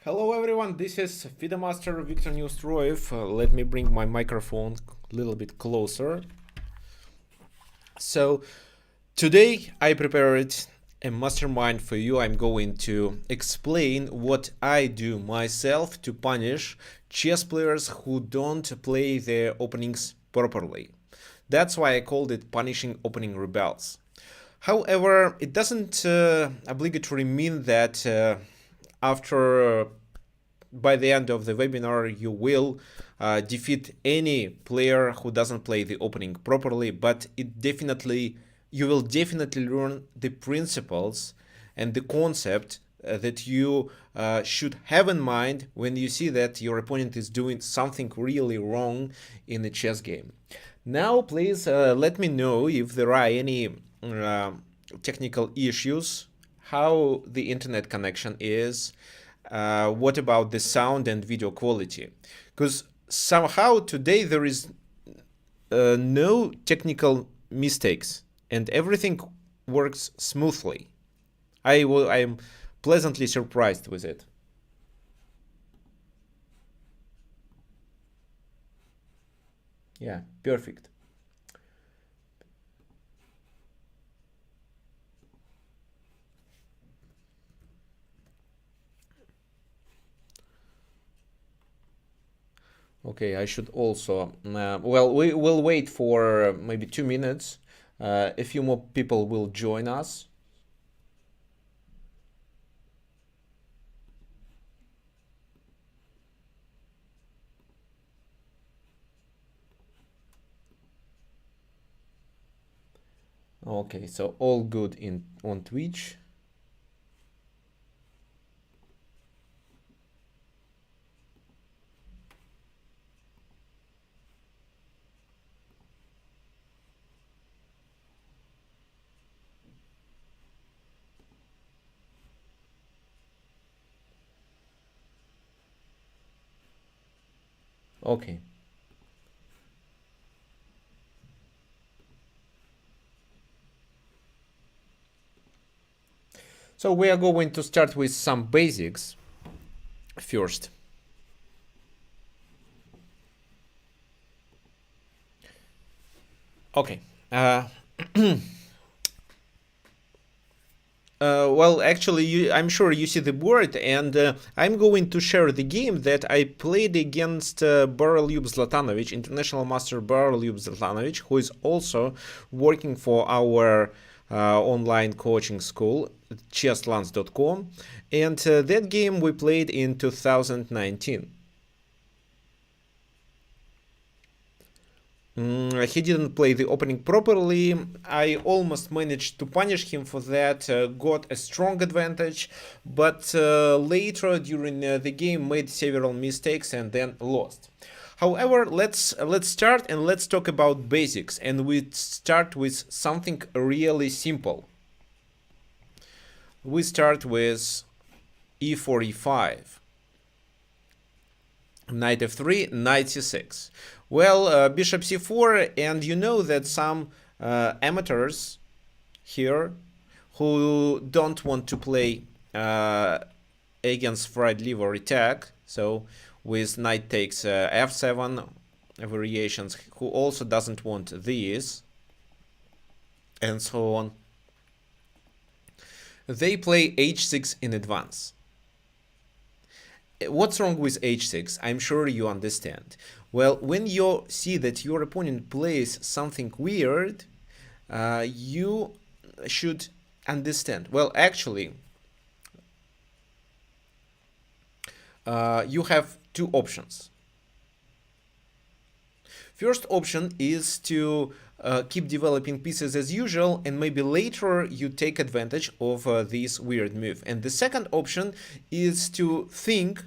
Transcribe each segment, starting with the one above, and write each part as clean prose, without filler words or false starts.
Hello everyone, this is FIDE Master Victor Neustroyev. Let me bring my microphone a little bit closer. So today I prepared a mastermind for you. I'm going to explain what I do myself to punish chess players who don't play their openings properly. That's why I called it punishing opening rebels. However, it doesn't obligatory mean that after by the end of the webinar you will defeat any player who doesn't play the opening properly, but you will definitely learn the principles and the concept that you should have in mind when you see that your opponent is doing something really wrong in a chess game. Now please let me know if there are any technical issues, how the internet connection is, what about the sound and video quality, because somehow today there is no technical mistakes and everything works smoothly. I am pleasantly surprised with it. Yeah, perfect. Okay, I should also, well, we will wait for maybe 2 minutes. A few more people will join us. Okay, so all good in on Twitch. Okay. So we are going to start with some basics first. Okay. Well, actually, I'm sure you see the board, and I'm going to share the game that I played against Barolyub Zlatanovic, International Master Barolyub Zlatanovic, who is also working for our online coaching school, chesslance.com, and that game we played in 2019. He didn't play the opening properly. I almost managed to punish him for that, got a strong advantage, but later during the game made several mistakes and then lost. However, let's start and let's talk about basics, and we start with something really simple. We start with e4, e5, knight f3, knight c6. Well, bishop c4, and you know that some amateurs here who don't want to play against fried liver attack, so with knight takes f7 variations, who also doesn't want these, and so on, they play h6 in advance. What's wrong with h6? I'm sure you understand. Well, when you see that your opponent plays something weird, you should understand. Well, actually, you have two options. First option is to keep developing pieces as usual, and maybe later you take advantage of this weird move. And the second option is to think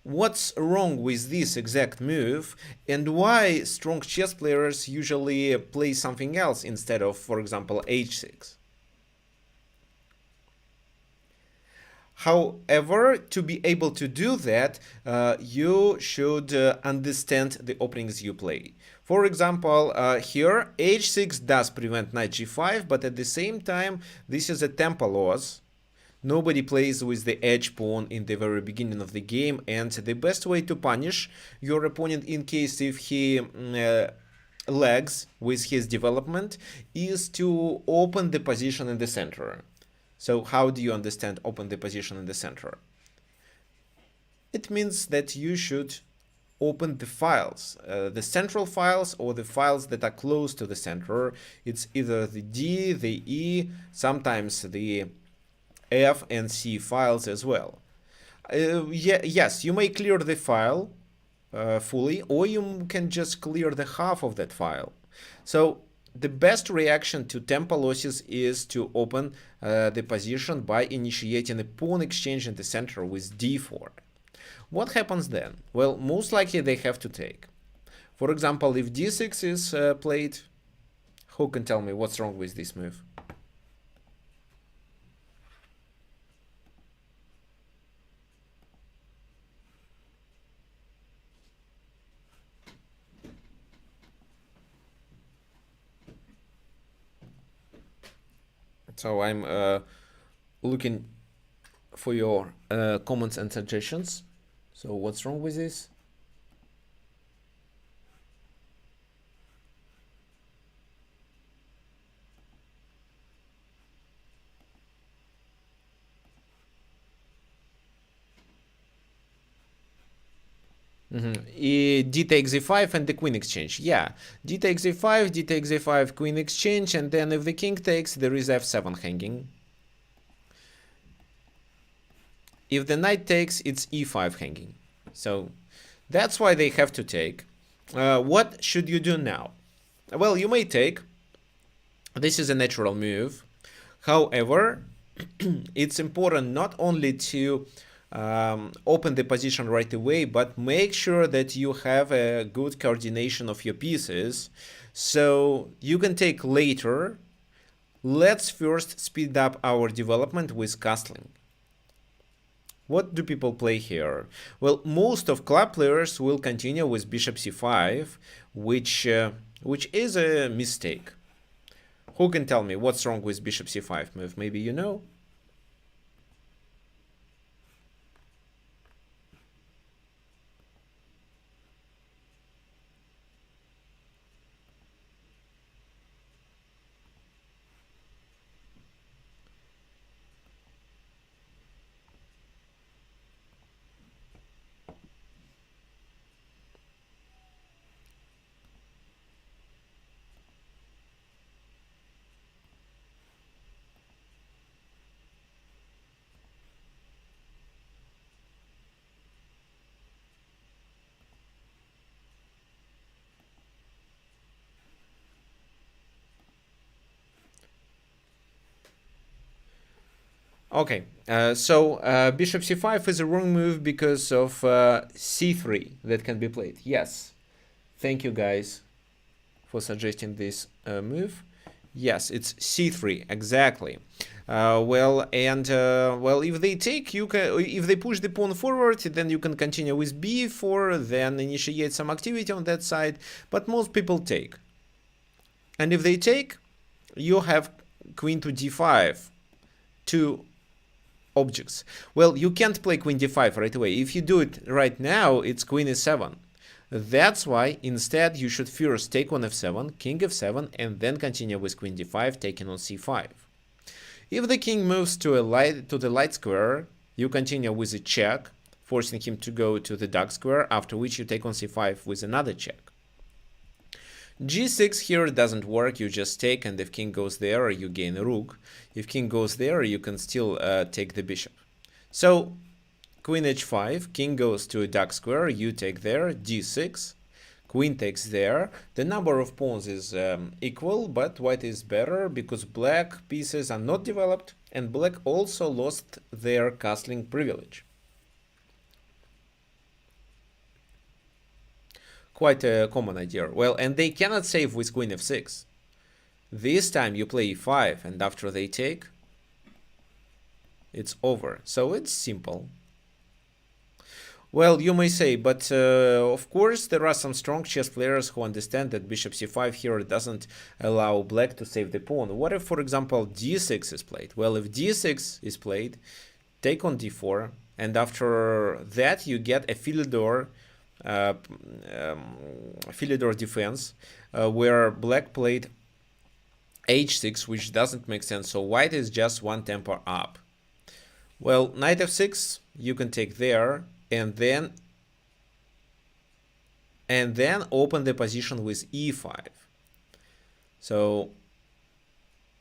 what's wrong with this exact move and why strong chess players usually play something else instead of, for example, h6. However, to be able to do that, you should understand the openings you play. For example, here h6 does prevent knight g5, but at the same time, this is a tempo loss. Nobody plays with the edge pawn in the very beginning of the game, and the best way to punish your opponent in case if he lags with his development is to open the position in the center. So how do you understand open the position in the center? It means that you should open the files, the central files or the files that are close to the center. It's either the D, the E, sometimes the F and C files as well. Yes, you may clear the file fully, or you can just clear the half of that file. So the best reaction to tempo losses is to open the position by initiating a pawn exchange in the center with d4. What happens then? Well, most likely they have to take. For example, if d6 is played, who can tell me what's wrong with this move? So I'm looking for your comments and suggestions. So what's wrong with this? D takes e5 and the queen exchange. Yeah, D takes e5, D takes e5, queen exchange, and then if the king takes, there is f7 hanging. If the knight takes, it's e5 hanging. So that's why they have to take. What should you do now? Well, you may take. This is a natural move. However, it's important not only to open the position right away, but make sure that you have a good coordination of your pieces. So you can take later. Let's first speed up our development with castling. What do people play here? Well, most of club players will continue with bishop c5, which is a mistake. Who can tell me what's wrong with bishop c5 move? Maybe you know? Okay, so bishop c5 is a wrong move because of c3 that can be played. Yes, thank you guys for suggesting this move. Yes, it's c3 exactly. Well, if they take, you can. If they push the pawn forward, then you can continue with b4, then initiate some activity on that side. But most people take, and if they take, you have queen to d5 to objects. Well, you can't play queen d5 right away. If you do it right now, it's queen e7. That's why instead you should first take on f7, king f7, and then continue with queen d5, taking on c5. If the king moves to the light square, you continue with a check, forcing him to go to the dark square, after which you take on c5 with another check. g6 here doesn't work, you just take, and if king goes there, you gain a rook. If king goes there, you can still take the bishop. So, queen h5, king goes to a dark square, you take there, d6, queen takes there. The number of pawns is equal, but white is better because black pieces are not developed, and black also lost their castling privilege. Quite a common idea. Well, and they cannot save with queen f6. This time you play e5, and after they take, it's over. So it's simple. Well, you may say, but of course there are some strong chess players who understand that bishop c5 here doesn't allow black to save the pawn. What if, for example, d6 is played? Well, if d6 is played, take on d4, and after that you get a uh, Philidor defense, where black played h6, which doesn't make sense, so white is just one tempo up. Well, knight f6 you can take there, and then open the position with e5. So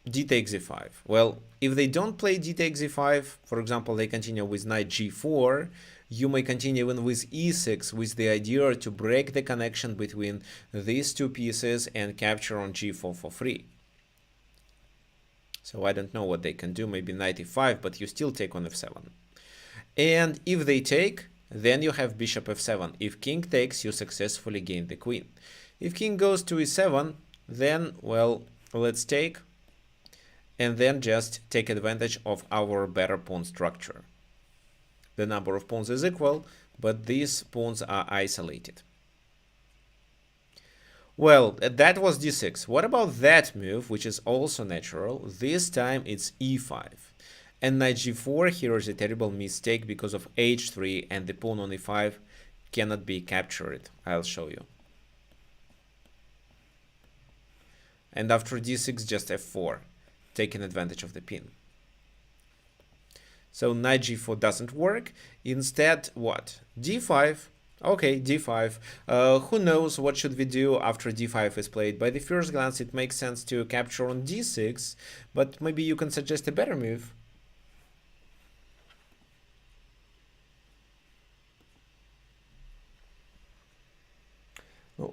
d takes e5. Well, if they don't play d takes e5, for example, they continue with knight g4, you may continue even with e6 with the idea to break the connection between these two pieces and capture on g4 for free. So I don't know what they can do, maybe knight e5, but you still take on f7. And if they take, then you have bishop f7. If king takes, you successfully gain the queen. If king goes to e7, then, well, let's take, and then just take advantage of our better pawn structure. The number of pawns is equal, but these pawns are isolated. Well, that was d6. What about that move, which is also natural? This time it's e5. And knight g4 here is a terrible mistake because of h3, and the pawn on e5 cannot be captured. I'll show you. And after d6, just f4, taking advantage of the pin. So knight g4 doesn't work. Instead, what? d5. Okay, d5. Who knows what should we do after d5 is played? By the first glance, it makes sense to capture on d6, but maybe you can suggest a better move.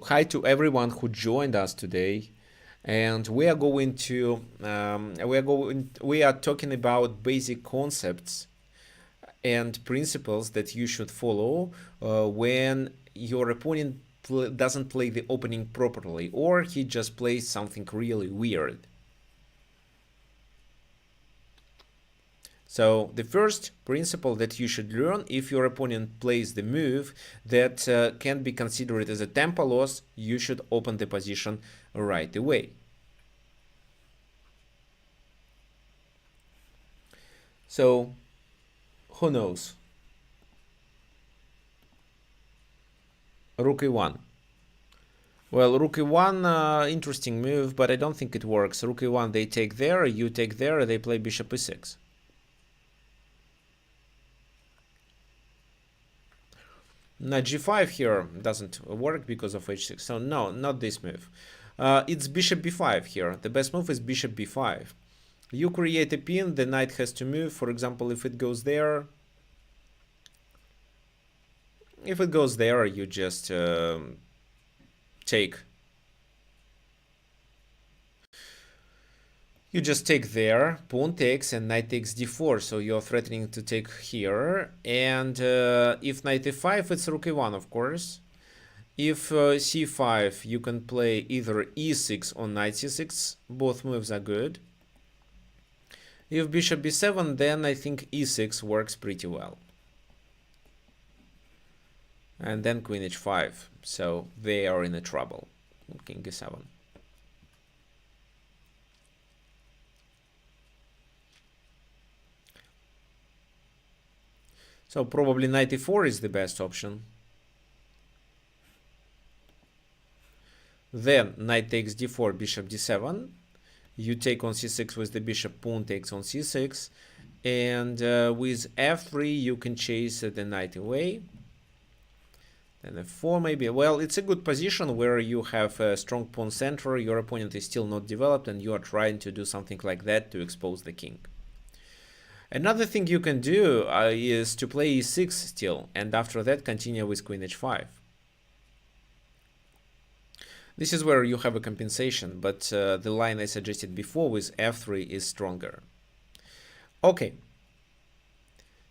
Hi to everyone who joined us today, and we are going to we are talking about basic concepts and principles that you should follow when your opponent doesn't play the opening properly, or he just plays something really weird. So the first principle that you should learn, if your opponent plays the move that can be considered as a tempo loss, you should open the position right away. So who knows? Rook e1. Well, rook e1, interesting move, but I don't think it works. Rook e1, they take there, you take there, they play bishop e6. Knight g5 here doesn't work because of h6, so no, not this move. It's bishop b5 here. The best move is bishop b5. You create a pin, the knight has to move. For example, if it goes there, you just take. You just take there, pawn takes, and knight takes d4, so you're threatening to take here. And if knight e5, it's rook e1, of course. If c5, you can play either e6 or knight c6. Both moves are good. If bishop b7, then I think e6 works pretty well. And then queen h5, so they are in a trouble. King e7. So probably knight e4 is the best option. Then knight takes d4, bishop d7. You take on c6 with the bishop, pawn takes on c6. And with f3 you can chase the knight away. Then f4 maybe. Well, it's a good position where you have a strong pawn center, your opponent is still not developed, and you are trying to do something like that to expose the king. Another thing you can do is to play e6 still, and after that continue with queen h5. This is where you have a compensation, but the line I suggested before with f3 is stronger. Okay,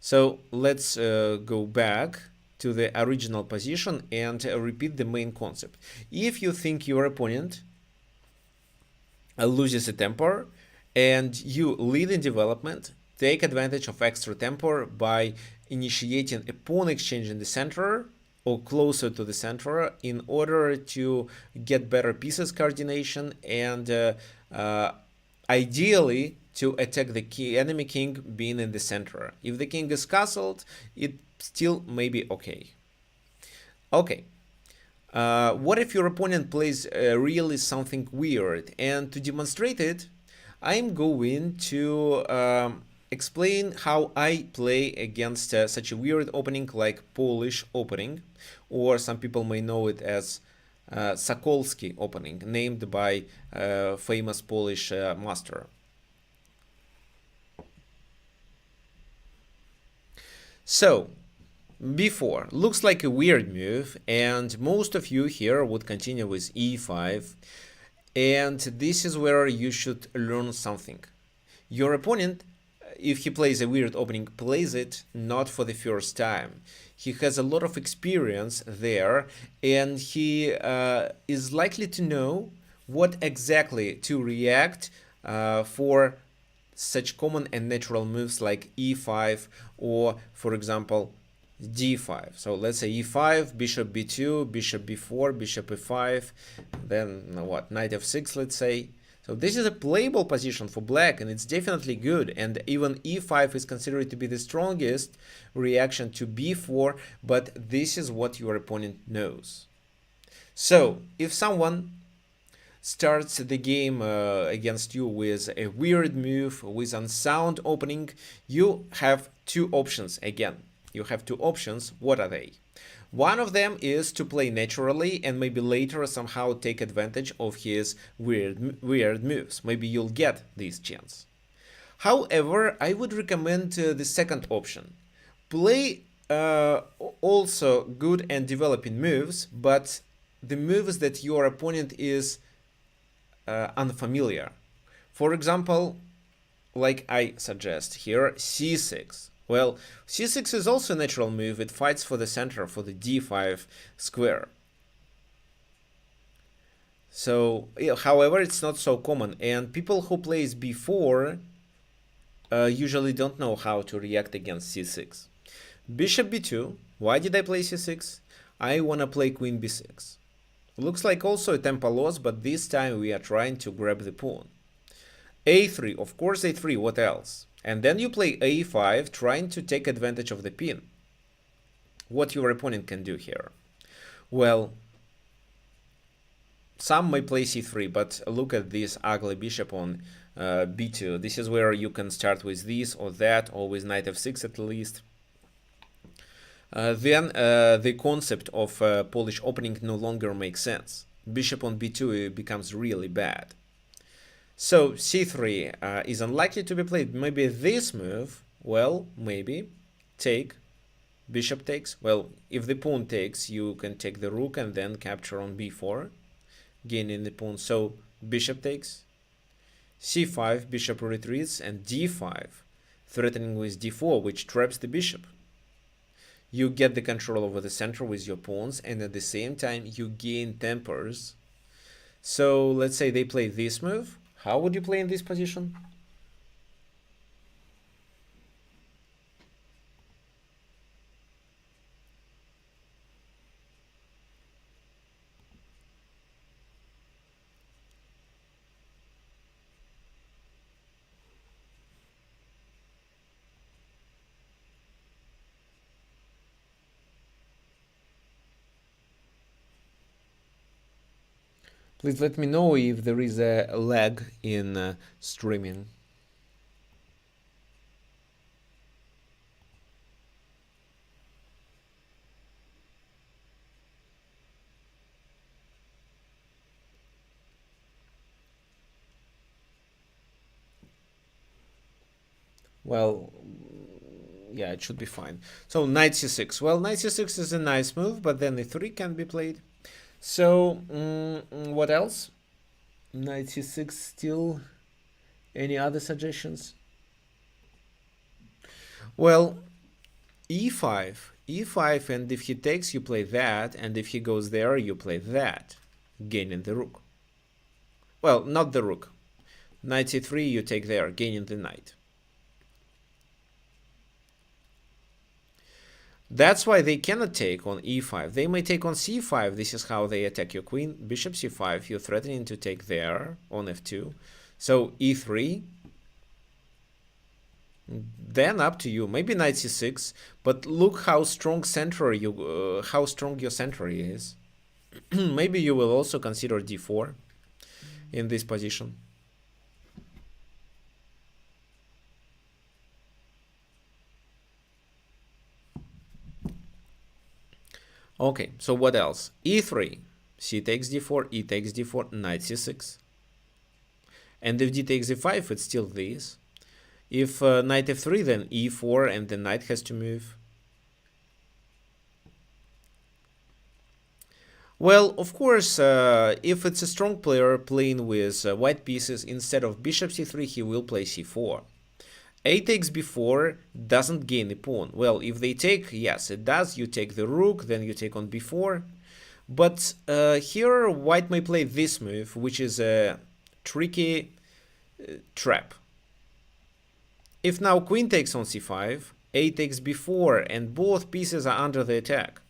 so let's go back to the original position and repeat the main concept. If you think your opponent loses a tempo and you lead in development, take advantage of extra tempo by initiating a pawn exchange in the center or closer to the center in order to get better pieces coordination and ideally to attack the enemy king being in the center. If the king is castled, it still may be okay. Okay. What if your opponent plays really something weird? And to demonstrate it, I'm going to explain how I play against such a weird opening like Polish opening, or some people may know it as Sokolski opening, named by famous Polish master. So, before looks like a weird move, and most of you here would continue with e5, and this is where you should learn something. Your opponent, if he plays a weird opening, plays it not for the first time. He has a lot of experience there, and he is likely to know what exactly to react for such common and natural moves like e5 or, for example, d5. So let's say e5, bishop b2, bishop b4, bishop e5, then what, knight f6, let's say. So this is a playable position for black, and it's definitely good, and even e5 is considered to be the strongest reaction to b4, but this is what your opponent knows. So if someone starts the game against you with a weird move, with unsound opening, you have two options again. You have two options. What are they? One of them is to play naturally and maybe later somehow take advantage of his weird moves. Maybe you'll get this chance. However, I would recommend the second option. Play also good and developing moves, but the moves that your opponent is unfamiliar. For example, like I suggest here, c6. Well, c6 is also a natural move. It fights for the center, for the d5 square. So, however, it's not so common, and people who plays b4 usually don't know how to react against c6. Bishop b2. Why did I play c6? I wanna play queen b6. Looks like also a tempo loss, but this time we are trying to grab the pawn. a3, of course a3, what else? And then you play a5, trying to take advantage of the pin. What your opponent can do here? Well, some may play c3, but look at this ugly bishop on b2. This is where you can start with this or that, or with knight f6 at least. Then the concept of Polish opening no longer makes sense. Bishop on b2 becomes really bad. So c3 is unlikely to be played. Maybe this move, well, maybe, take, bishop takes. Well, if the pawn takes, you can take the rook and then capture on b4, gaining the pawn. So bishop takes, c5, bishop retreats, and d5, threatening with d4, which traps the bishop. You get the control over the center with your pawns, and at the same time you gain tempers. So let's say they play this move. How would you play in this position? Please let me know if there is a lag in streaming. Well, yeah, it should be fine. So knight c6. Well, knight c6 is a nice move, but then e3 can be played. So what else? Knight c6 still. Any other suggestions? Well, e5, and if he takes, you play that, and if he goes there, you play that, gaining the rook. Well, not the rook. Knight c3, you take there, gaining the knight. That's why they cannot take on e5. They may take on c5. This is how they attack your queen. Bishop c5. You're threatening to take there on f2. So e3. Then up to you. Maybe knight c6. But look how strong how strong your center is. Maybe you will also consider d4 in this position. Okay, so what else? e3, c takes d4, e takes d4, knight c6. And if d takes e5, it's still this. If knight f3, then e4, and the knight has to move. Well, of course, if it's a strong player playing with white pieces, instead of bishop c3, he will play c4. A takes b4 doesn't gain a pawn. Well, if they take, yes, it does. You take the rook, then you take on b4. But here, white may play this move, which is a tricky trap. If now queen takes on c5, a takes b4, and both pieces are under the attack.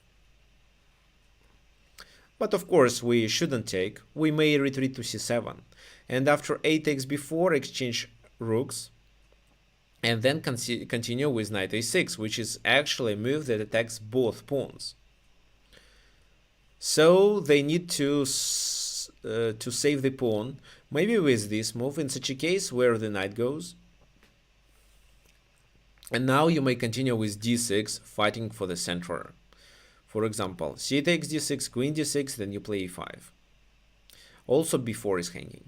But of course, we shouldn't take. We may retreat to c7. And after a takes b4, exchange rooks. And then continue with knight a6, which is actually a move that attacks both pawns. So they need to save the pawn, maybe with this move, in such a case where the knight goes. And now you may continue with d6, fighting for the center. For example, c takes d6, queen d6, then you play e5. Also b4 is hanging.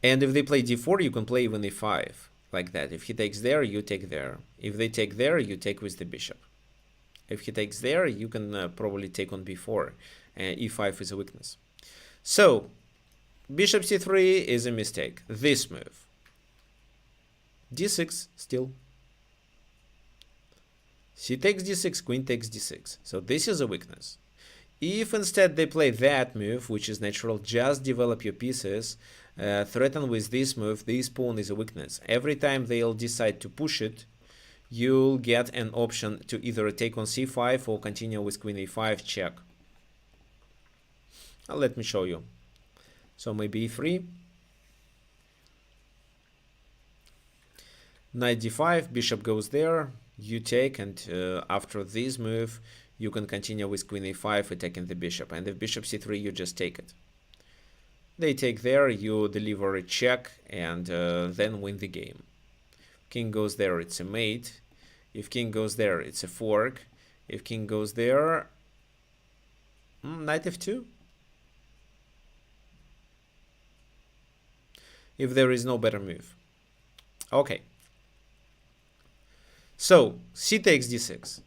And if they play d4, you can play even e5. Like that. If he takes there, you take there. If they take there, you take with the bishop. If he takes there, you can probably take on b4. E5 is a weakness. So, bishop c3 is a mistake. This move. d6 still. C takes d6, queen takes d6. So this is a weakness. If instead they play that move, which is natural, just develop your pieces, threaten with this move, this pawn is a weakness. Every time they'll decide to push it, you'll get an option to either take on c5 or continue with queen a5 check. Let me show you. So maybe e3, knight d5, bishop goes there, you take, and after this move, you can continue with queen a5 attacking the bishop. And if bishop c3, you just take it. They take there, you deliver a check, and then win the game. King goes there, it's a mate. If king goes there, it's a fork. If king goes there, knight f2. If there is no better move. Okay. So, c takes d6.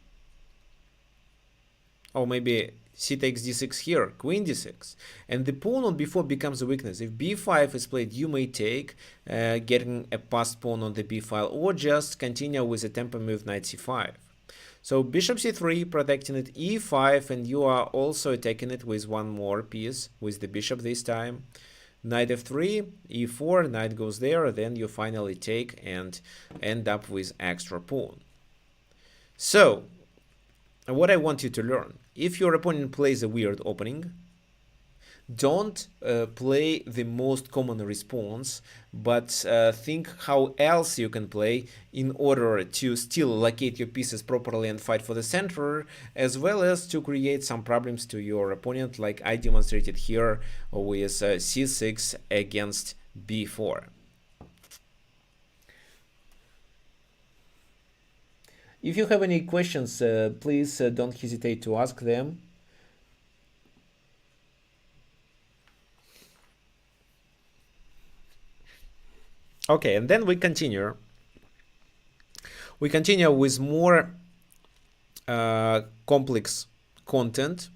Or maybe c takes d6 here, queen d6. And the pawn on b4 becomes a weakness. If b5 is played, you may take, getting a passed pawn on the b file, or just continue with a tempo move knight c5. So bishop c3, protecting it, e5, and you are also attacking it with one more piece, with the bishop this time. Knight f3, e4, knight goes there, then you finally take and end up with extra pawn. So, what I want you to learn, if your opponent plays a weird opening, don't play the most common response, but think how else you can play in order to still locate your pieces properly and fight for the center, as well as to create some problems to your opponent, like I demonstrated here with c6 against b4. If you have any questions, please don't hesitate to ask them. Okay, and then we continue. We continue with more complex content.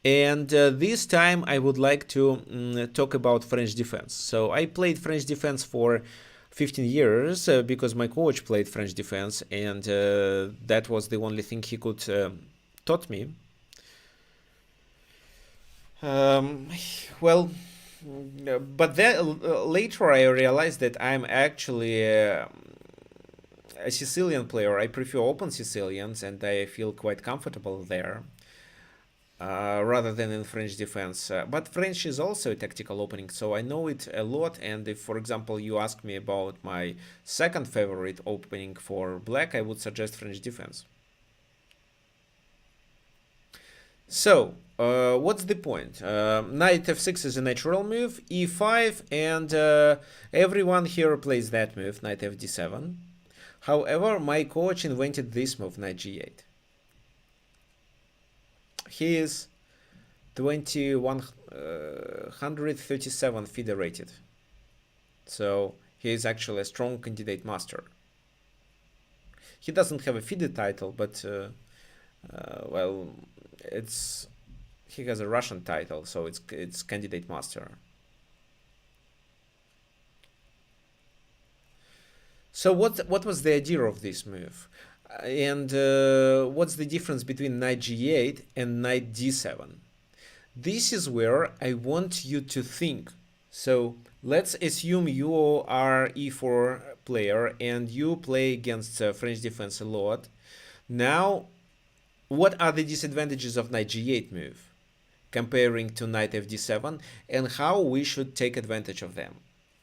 And this time I would like to talk about French defense. So I played French defense for 15 years because my coach played French defense, and that was the only thing he could taught me. Well, but then later I realized that I'm actually a Sicilian player. I prefer open Sicilians, and I feel quite comfortable there rather than in French defense. But French is also a tactical opening, so I know it a lot. And if, for example, you ask me about my second favorite opening for black, I would suggest French defense. So, what's the point? Knight f6 is a natural move, e5, and everyone here plays that move, knight fd7. However, my coach invented this move, knight g8. He is 2137 FIDE rated. So, he is actually a strong candidate master. He doesn't have a FIDE title, but well, he has a Russian title, so it's candidate master. So what was the idea of this move, and what's the difference between knight g8 and knight d7? This is where I want you to think. So let's assume you are e4 player and you play against French defense a lot. Now, what are the disadvantages of knight g8 move comparing to knight fd7, and how we should take advantage of them?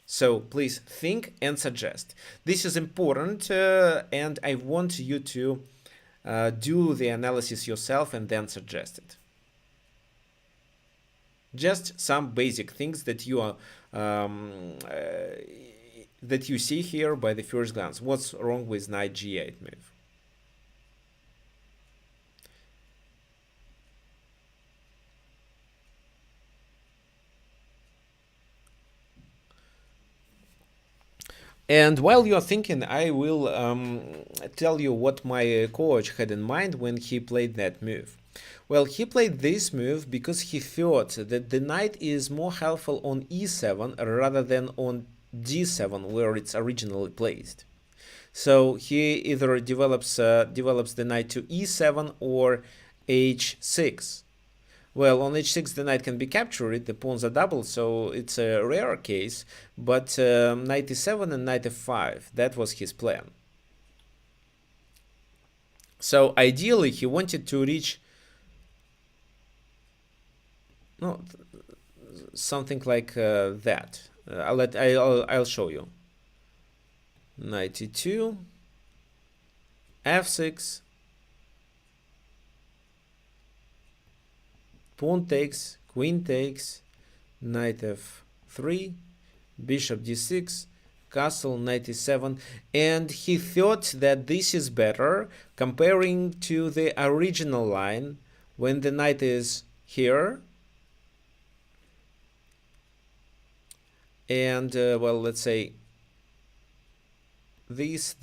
So please think and suggest. This is important, and I want you to do the analysis yourself and then suggest it. Just some basic things that you are that you see here by the first glance. What's wrong with knight g8 move? And while you're thinking, I will tell you what my coach had in mind when he played that move. Well, he played this move because he thought that the knight is more helpful on e7 rather than on d7, where it's originally placed. So he either develops the knight to e7 or h6. Well, on h6 the knight can be captured, the pawns are double, so it's a rare case, but knight e7 and knight f5, that was his plan. So ideally he wanted to reach something like that. I'll show you. Knight e2, f6, pawn takes, queen takes, knight f3, bishop d6, castle, knight e7, and he thought that this is better comparing to the original line when the knight is here. And well, let's say this.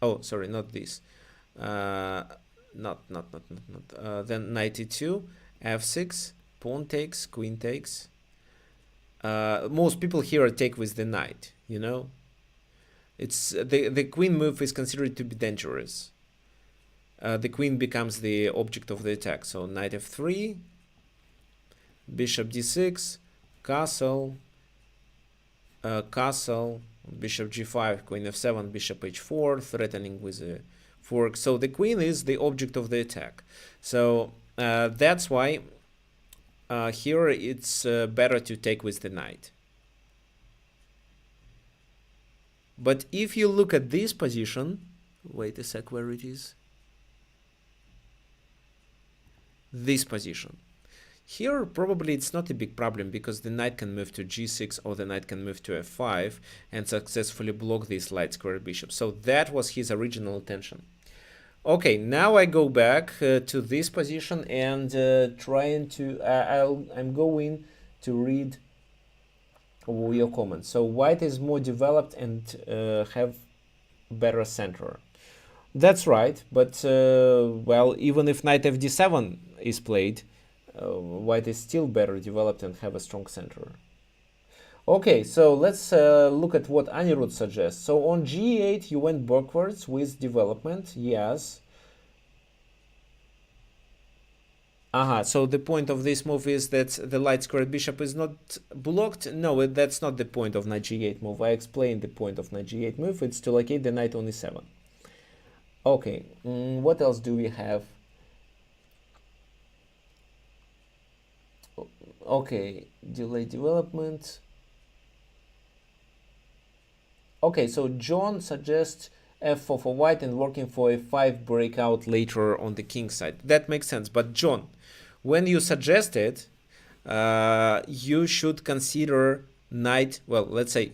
Oh, sorry, not this. Then knight e2, f6, pawn takes, queen takes. Most people here take with the knight, you know. It's the queen move is considered to be dangerous. The queen becomes the object of the attack. So knight f3, bishop d6, castle, castle, bishop g5, queen f7, bishop h4, threatening with a fork. So the queen is the object of the attack. So that's why here it's better to take with the knight. But if you look at this position, wait a sec, where it is? This position. Here probably it's not a big problem because the knight can move to g6 or the knight can move to f5 and successfully block this light square bishop. So that was his original intention. Okay, now I go back to this position and I'm going to read your comments. So white is more developed and have better center. That's right, but well, even if knight fd7 is played, white is still better developed and have a strong center. Okay, so let's look at what Anirudh suggests. So on g8 you went backwards with development, yes. So the point of this move is that the light squared bishop is not blocked? No, that's not the point of knight g8 move. I explained the point of knight g8 move. It's to locate the knight on e7. Okay, what else do we have? Okay, delay development. Okay, so John suggests f4 for white and working for a 5 breakout later on the king side. That makes sense. But John, when you suggest it, you should consider knight, well, let's say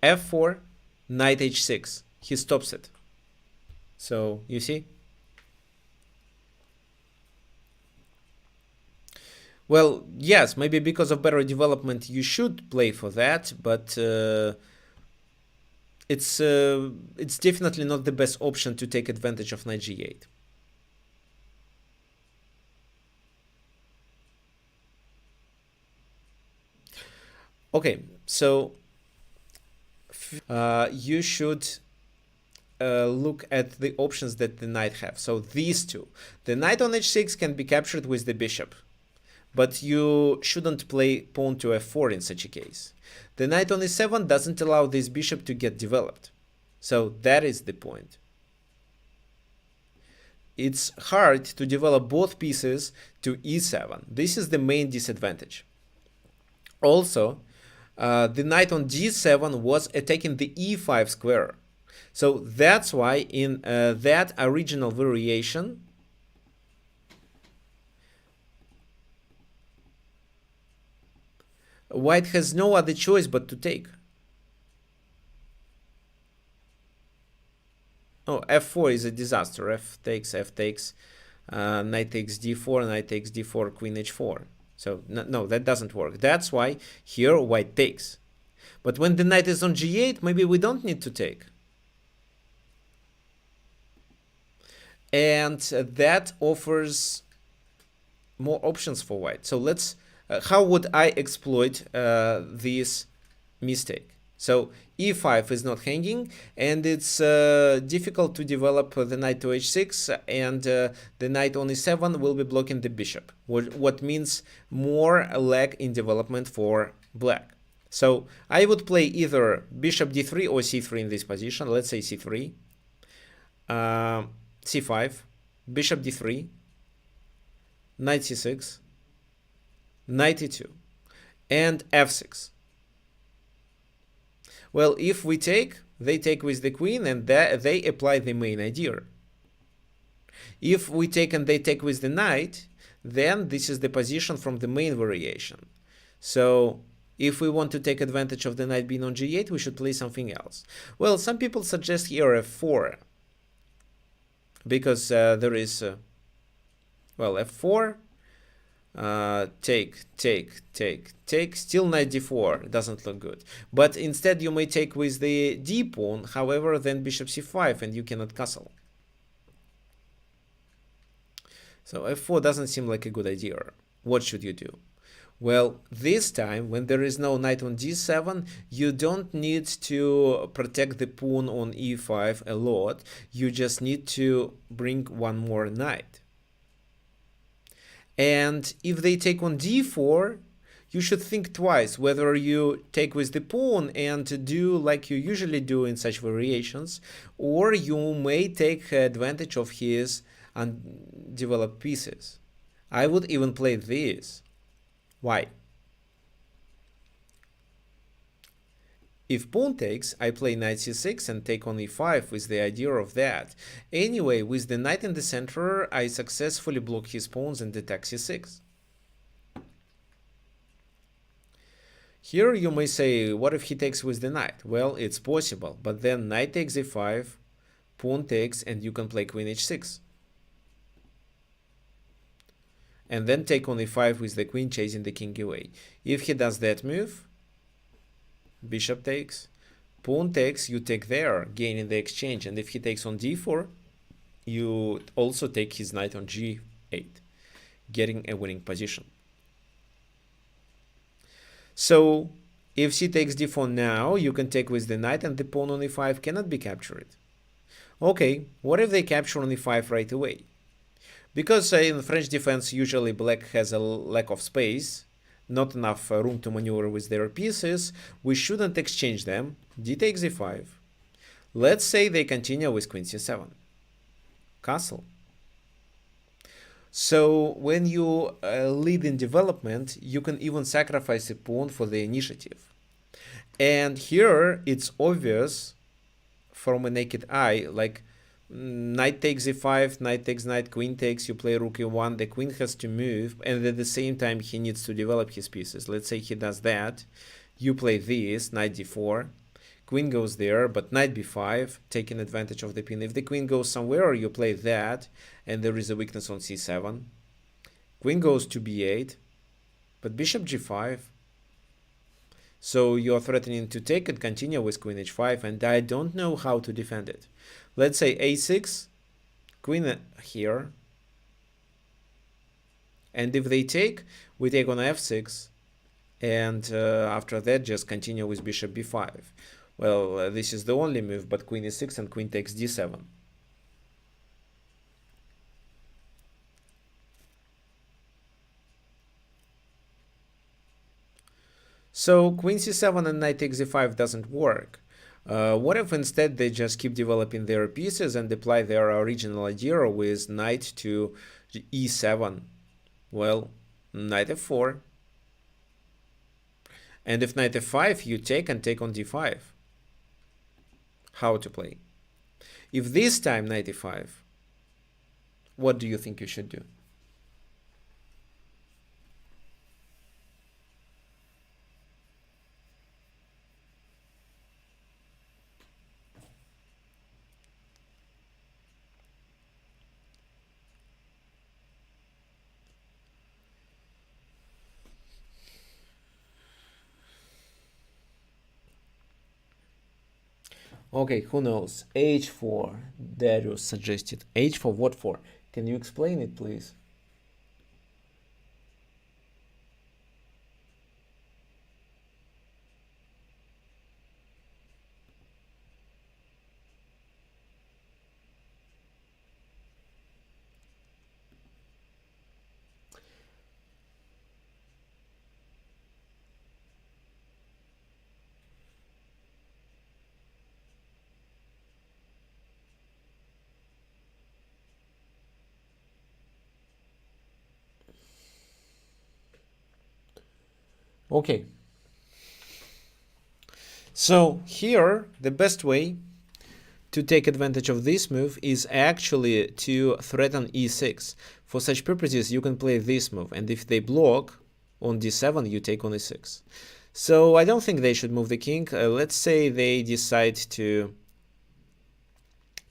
f4, knight h6. He stops it. So, you see? Well, yes, maybe because of better development you should play for that, but it's definitely not the best option to take advantage of knight g8. Okay, so you should look at the options that the knight have. So these two. The knight on h6 can be captured with the bishop, but you shouldn't play pawn to f4 in such a case. The knight on e7 doesn't allow this bishop to get developed. So that is the point. It's hard to develop both pieces to e7. This is the main disadvantage. Also, the knight on d7 was attacking the e5 square. So that's why in that original variation, white has no other choice but to take. Oh, f4 is a disaster. F takes, knight takes d4, knight takes d4, queen h4. So no, that doesn't work. That's why here white takes. But when the knight is on g8, maybe we don't need to take. And that offers more options for white. So let's, how would I exploit this mistake? So e5 is not hanging, and it's difficult to develop the knight to h6, and the knight on e7 will be blocking the bishop, what means more lag in development for black. So I would play either bishop d3 or c3 in this position. Let's say c3, c5, bishop d3, knight c6, knight e2, and f6. Well, if we take, they take with the queen, and they apply the main idea. If we take and they take with the knight, then this is the position from the main variation. So if we want to take advantage of the knight being on g8, we should play something else. Well, some people suggest here f4, because there is, well, f4, take, still knight d4 doesn't look good. But instead you may take with the d pawn, however, then bishop c5, and you cannot castle. So f4 doesn't seem like a good idea. What should you do? Well, this time, when there is no knight on d7, you don't need to protect the pawn on e5 a lot. You just need to bring one more knight. And if they take on d4, you should think twice whether you take with the pawn and do like you usually do in such variations, or you may take advantage of his undeveloped pieces. I would even play this. Why? If pawn takes, I play knight c6 and take on e5 with the idea of that. Anyway, with the knight in the center, I successfully block his pawns and attack c6. Here you may say, what if he takes with the knight? Well, it's possible, but then knight takes e5, pawn takes, and you can play queen h6. And then take on e5 with the queen chasing the king away. If he does that move, bishop takes, pawn takes, you take there, gaining the exchange. And if he takes on d4, you also take his knight on g8, getting a winning position. So if c takes d4 now, you can take with the knight, and the pawn on e5 cannot be captured. Okay, what if they capture on e5 right away? Because in French defense, usually black has a lack of space, not enough room to maneuver with their pieces, we shouldn't exchange them. D takes e5. Let's say they continue with queen c7. Castle. So when you lead in development, you can even sacrifice a pawn for the initiative. And here it's obvious from a naked eye, like knight takes e5, knight takes knight, queen takes, you play rook e1, the queen has to move, and at the same time he needs to develop his pieces. Let's say he does that, you play this, knight d4, queen goes there, but knight b5, taking advantage of the pin. If the queen goes somewhere, you play that, and there is a weakness on c7. Queen goes to b8, but bishop g5. So you're threatening to take and continue with queen h5, and I don't know how to defend it. Let's say a6, queen here, and if they take, we take on f6, and after that just continue with bishop b5. Well, this is the only move, but queen e6 and queen takes d7. So queen c7 and knight takes e5 doesn't work. What if instead they just keep developing their pieces and apply their original idea with knight to e7? Well, knight f4. And if knight f5, you take and take on d5. How to play? If this time knight e5, what do you think you should do? Okay, who knows? h4, Darius suggested. h4, what for? Can you explain it, please? Okay. So here, the best way to take advantage of this move is actually to threaten e6. For such purposes, you can play this move, and if they block on d7, you take on e6. So I don't think they should move the king. Let's say they decide to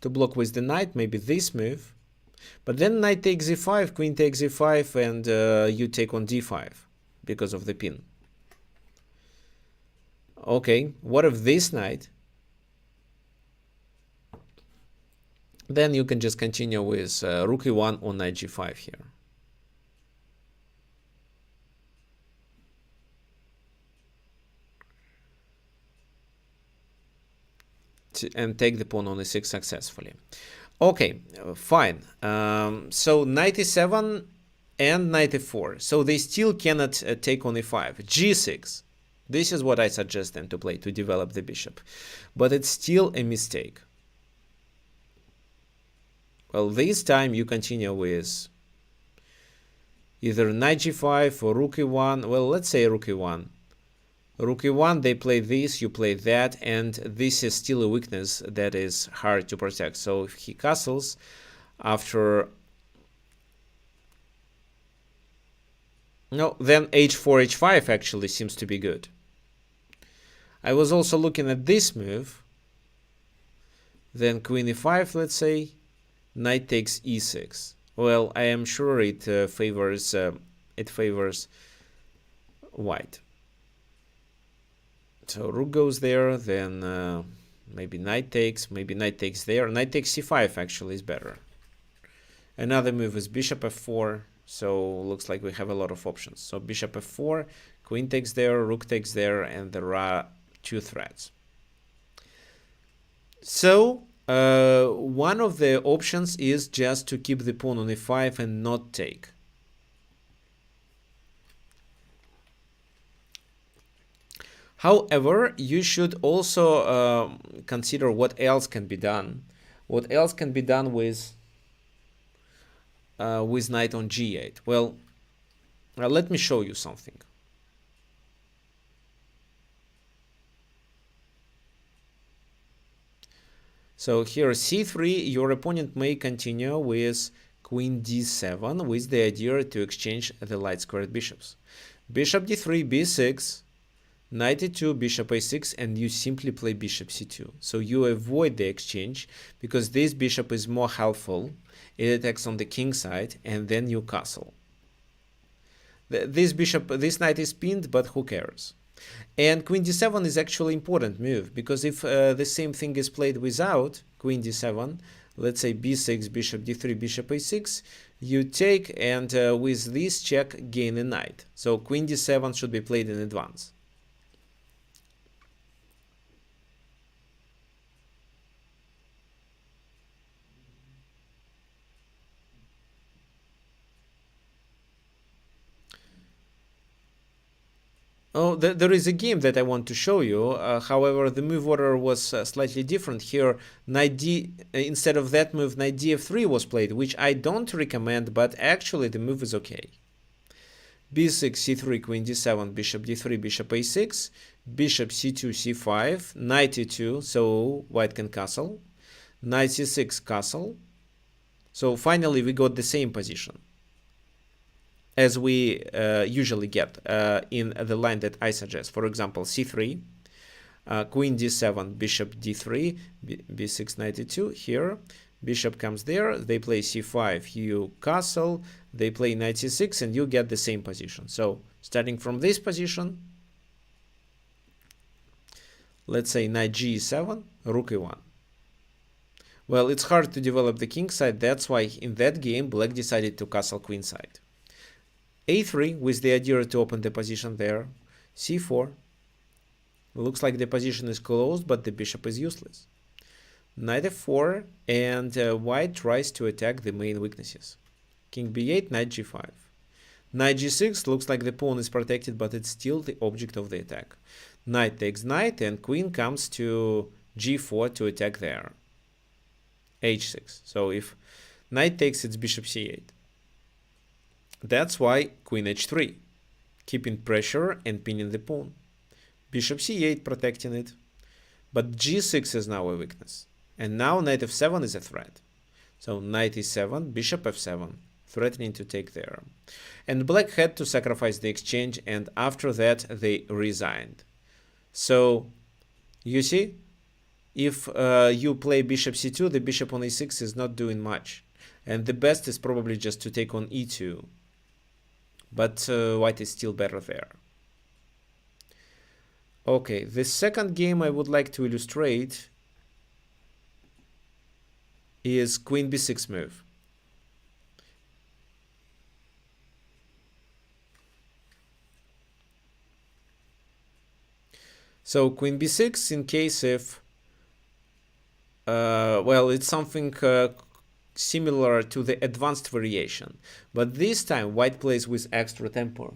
block with the knight, maybe this move. But then knight takes e5, queen takes e5, and you take on d5 because of the pin. Okay, what if this knight? Then you can just continue with rook e1 on knight g5 here. And take the pawn on e6 successfully. Okay, fine. So knight e7 and knight e4. So they still cannot take on e5. g6. This is what I suggest them to play to develop the bishop. But it's still a mistake. Well, this time you continue with either knight g5 or rook e1. Well, let's say rook e1. Rook e1, they play this, you play that, and this is still a weakness that is hard to protect. So if he castles after... No, then h4, h5 actually seems to be good. I was also looking at this move. Then queen e5, let's say. Knight takes e6. Well, I am sure it favors white. So rook goes there, then maybe knight takes there. Knight takes c5 actually is better. Another move is bishop f4. So looks like we have a lot of options. So bishop f4, queen takes there, rook takes there, and there are two threats. So One of the options is just to keep the pawn on e5 and not take. However, you should also consider what else can be done. What else can be done with knight on g8? Well, let me show you something. So here c3, your opponent may continue with queen d7 with the idea to exchange the light squared bishops. Bishop d3, b6, knight e2, bishop a6, and you simply play bishop c2. So you avoid the exchange because this bishop is more helpful. It attacks on the king side, and then you castle. This knight is pinned, but who cares? And queen d7 is actually important move, because if the same thing is played without queen d7, let's say b6, bishop d3, bishop a6, you take, and with this check gain a knight. So queen d7 should be played in advance. Oh, there is a game that I want to show you. However, the move order was slightly different. Here, knight d, instead of that move, knight df3 was played, which I don't recommend, but actually the move is okay. b6, c3, queen d7, bishop d3, bishop a6, bishop c2, c5, knight e2, so white can castle, knight c6, castle. So finally we got the same position as we usually get in the line that I suggest. For example, c3, queen d7, bishop d3, b6, knight e2. Here, bishop comes there, they play c5, you castle, they play knight c6, and you get the same position. So starting from this position, let's say knight g7, rook e1. Well, it's hard to develop the king side, that's why in that game black decided to castle queen side. a3 with the idea to open the position there. c4. Looks like the position is closed, but the bishop is useless. Knight f4, and white tries to attack the main weaknesses. King b8, knight g5. Knight g6 looks like the pawn is protected, but it's still the object of the attack. Knight takes knight, and queen comes to g4 to attack there. h6. So if knight takes, it's bishop c8. That's why queen h3, keeping pressure and pinning the pawn. Bishop c8 protecting it. But g6 is now a weakness. And now knight f7 is a threat. So knight e7, bishop f7, threatening to take there. And black had to sacrifice the exchange, and after that they resigned. So you see, if you play bishop c2, the bishop on e6 is not doing much. And the best is probably just to take on e2. But white is still better there. Okay, the second game I would like to illustrate is queen b6 move. So queen b6 in case if, well, it's something similar to the advanced variation, but this time white plays with extra tempo.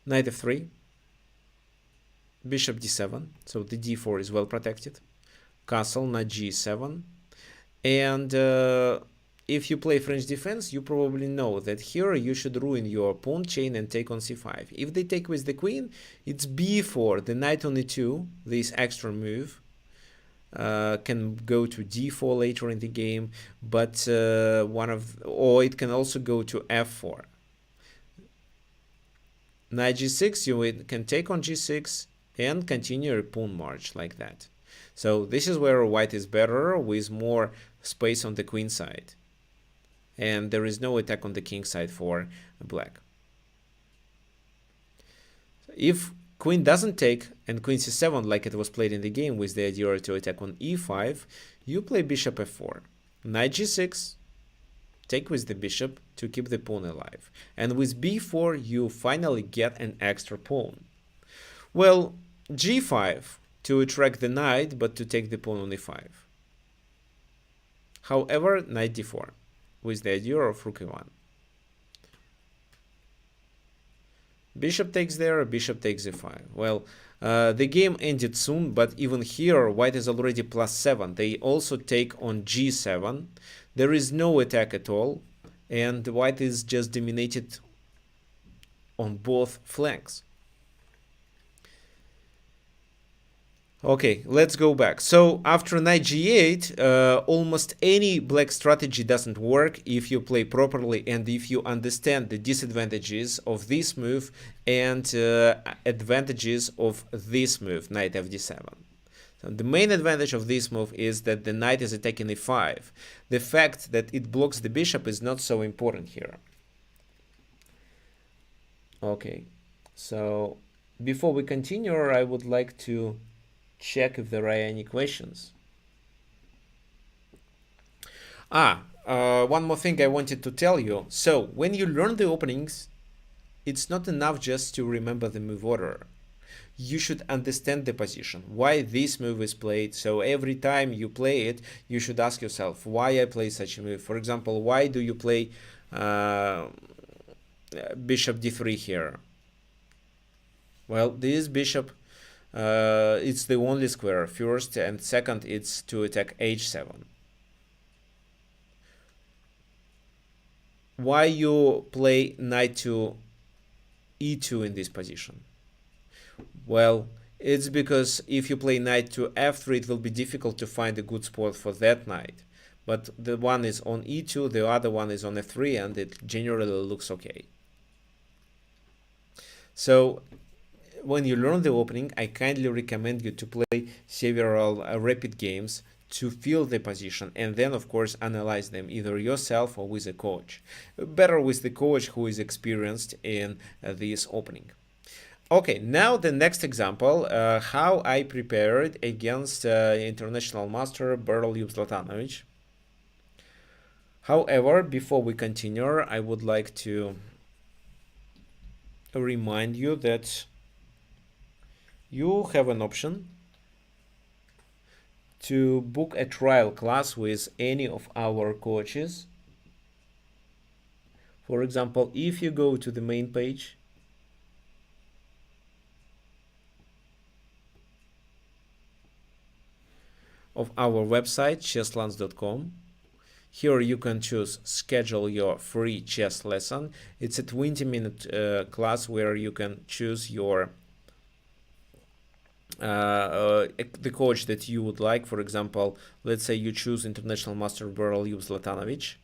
Knight f3, bishop d7, so the d4 is well protected, castle, knight g7, and if you play French defense, you probably know that here you should ruin your pawn chain and take on c5. If they take with the queen, it's b4, the knight on e2, this extra move, can go to d4 later in the game, but or it can also go to f4. Knight g6, you can take on g6 and continue your pawn march like that. So this is where white is better, with more space on the queen side, and there is no attack on the king side for black. If queen doesn't take, and queen c7 like it was played in the game with the idea to attack on e5, you play bishop f4, knight g6, take with the bishop to keep the pawn alive, and with b4 you finally get an extra pawn. Well, g5 to attract the knight, but to take the pawn on e5. However, knight d4 with the idea of rook e1. Bishop takes there, bishop takes e5. Well, the game ended soon, but even here, white is already +7. They also take on g7. There is no attack at all, and white is just dominated on both flanks. Okay, let's go back. So after knight g8, almost any black strategy doesn't work if you play properly and if you understand the disadvantages of this move and advantages of this move, knight fd7. So the main advantage of this move is that the knight is attacking e5. The fact that it blocks the bishop is not so important here. Okay, so before we continue, I would like to check if there are any questions. One more thing I wanted to tell you. So when you learn the openings, it's not enough just to remember the move order. You should understand the position, why this move is played. So every time you play it, you should ask yourself, why I play such a move. For example, why do you play bishop d3 here? Well, this bishop, it's the only square. First and second, it's to attack h7. Why you play knight to e2 in this position? Well, it's because if you play knight to f3, it will be difficult to find a good spot for that knight. But the one is on e2, the other one is on f3, and it generally looks okay. So when you learn the opening, I kindly recommend you to play several rapid games to feel the position and then of course analyze them either yourself or with a coach. Better with the coach who is experienced in this opening. Okay, now the next example, how I prepared against international master Berl Zlatanovic. However, before we continue, I would like to remind you that you have an option to book a trial class with any of our coaches. For example, if you go to the main page of our website chesslance.com, here you can choose schedule your free chess lesson. It's a 20-minute class where you can choose your the coach that you would like. For example, let's say you choose international master Berl Zlatanovic.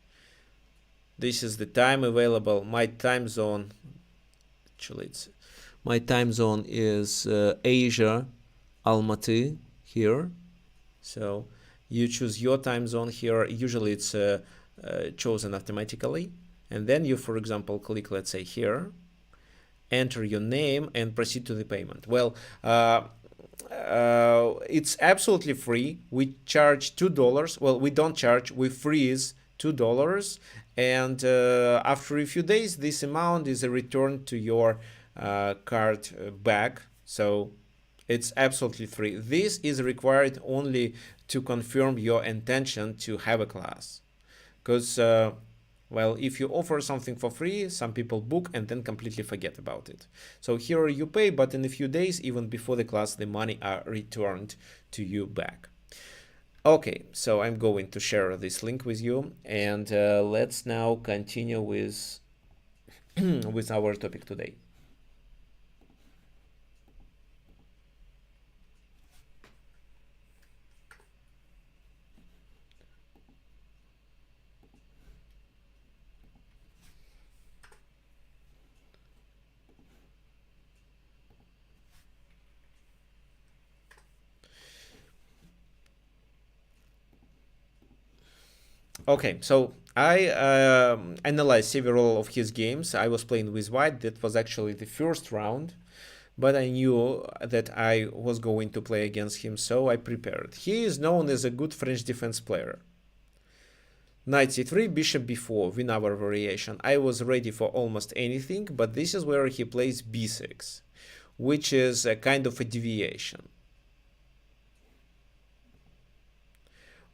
This is the time available. My time zone, actually my time zone is Asia, Almaty here. So you choose your time zone here. Usually it's chosen automatically, and then you, for example, click, let's say here, enter your name and proceed to the payment. Well, it's absolutely free. We charge $2. Well, we don't charge, we freeze $2, and after a few days this amount is returned to your card back. So it's absolutely free. This is required only to confirm your intention to have a class, because well, if you offer something for free, some people book and then completely forget about it. So here you pay, but in a few days, even before the class, the money are returned to you back. Okay, so I'm going to share this link with you, and let's now continue with with our topic today. Okay, so I analyzed several of his games. I was playing with white. That was actually the first round, but I knew that I was going to play against him, so I prepared. He is known as a good French defense player. Knight c3, bishop b4, win our variation. I was ready for almost anything, but this is where he plays b6, which is a kind of a deviation.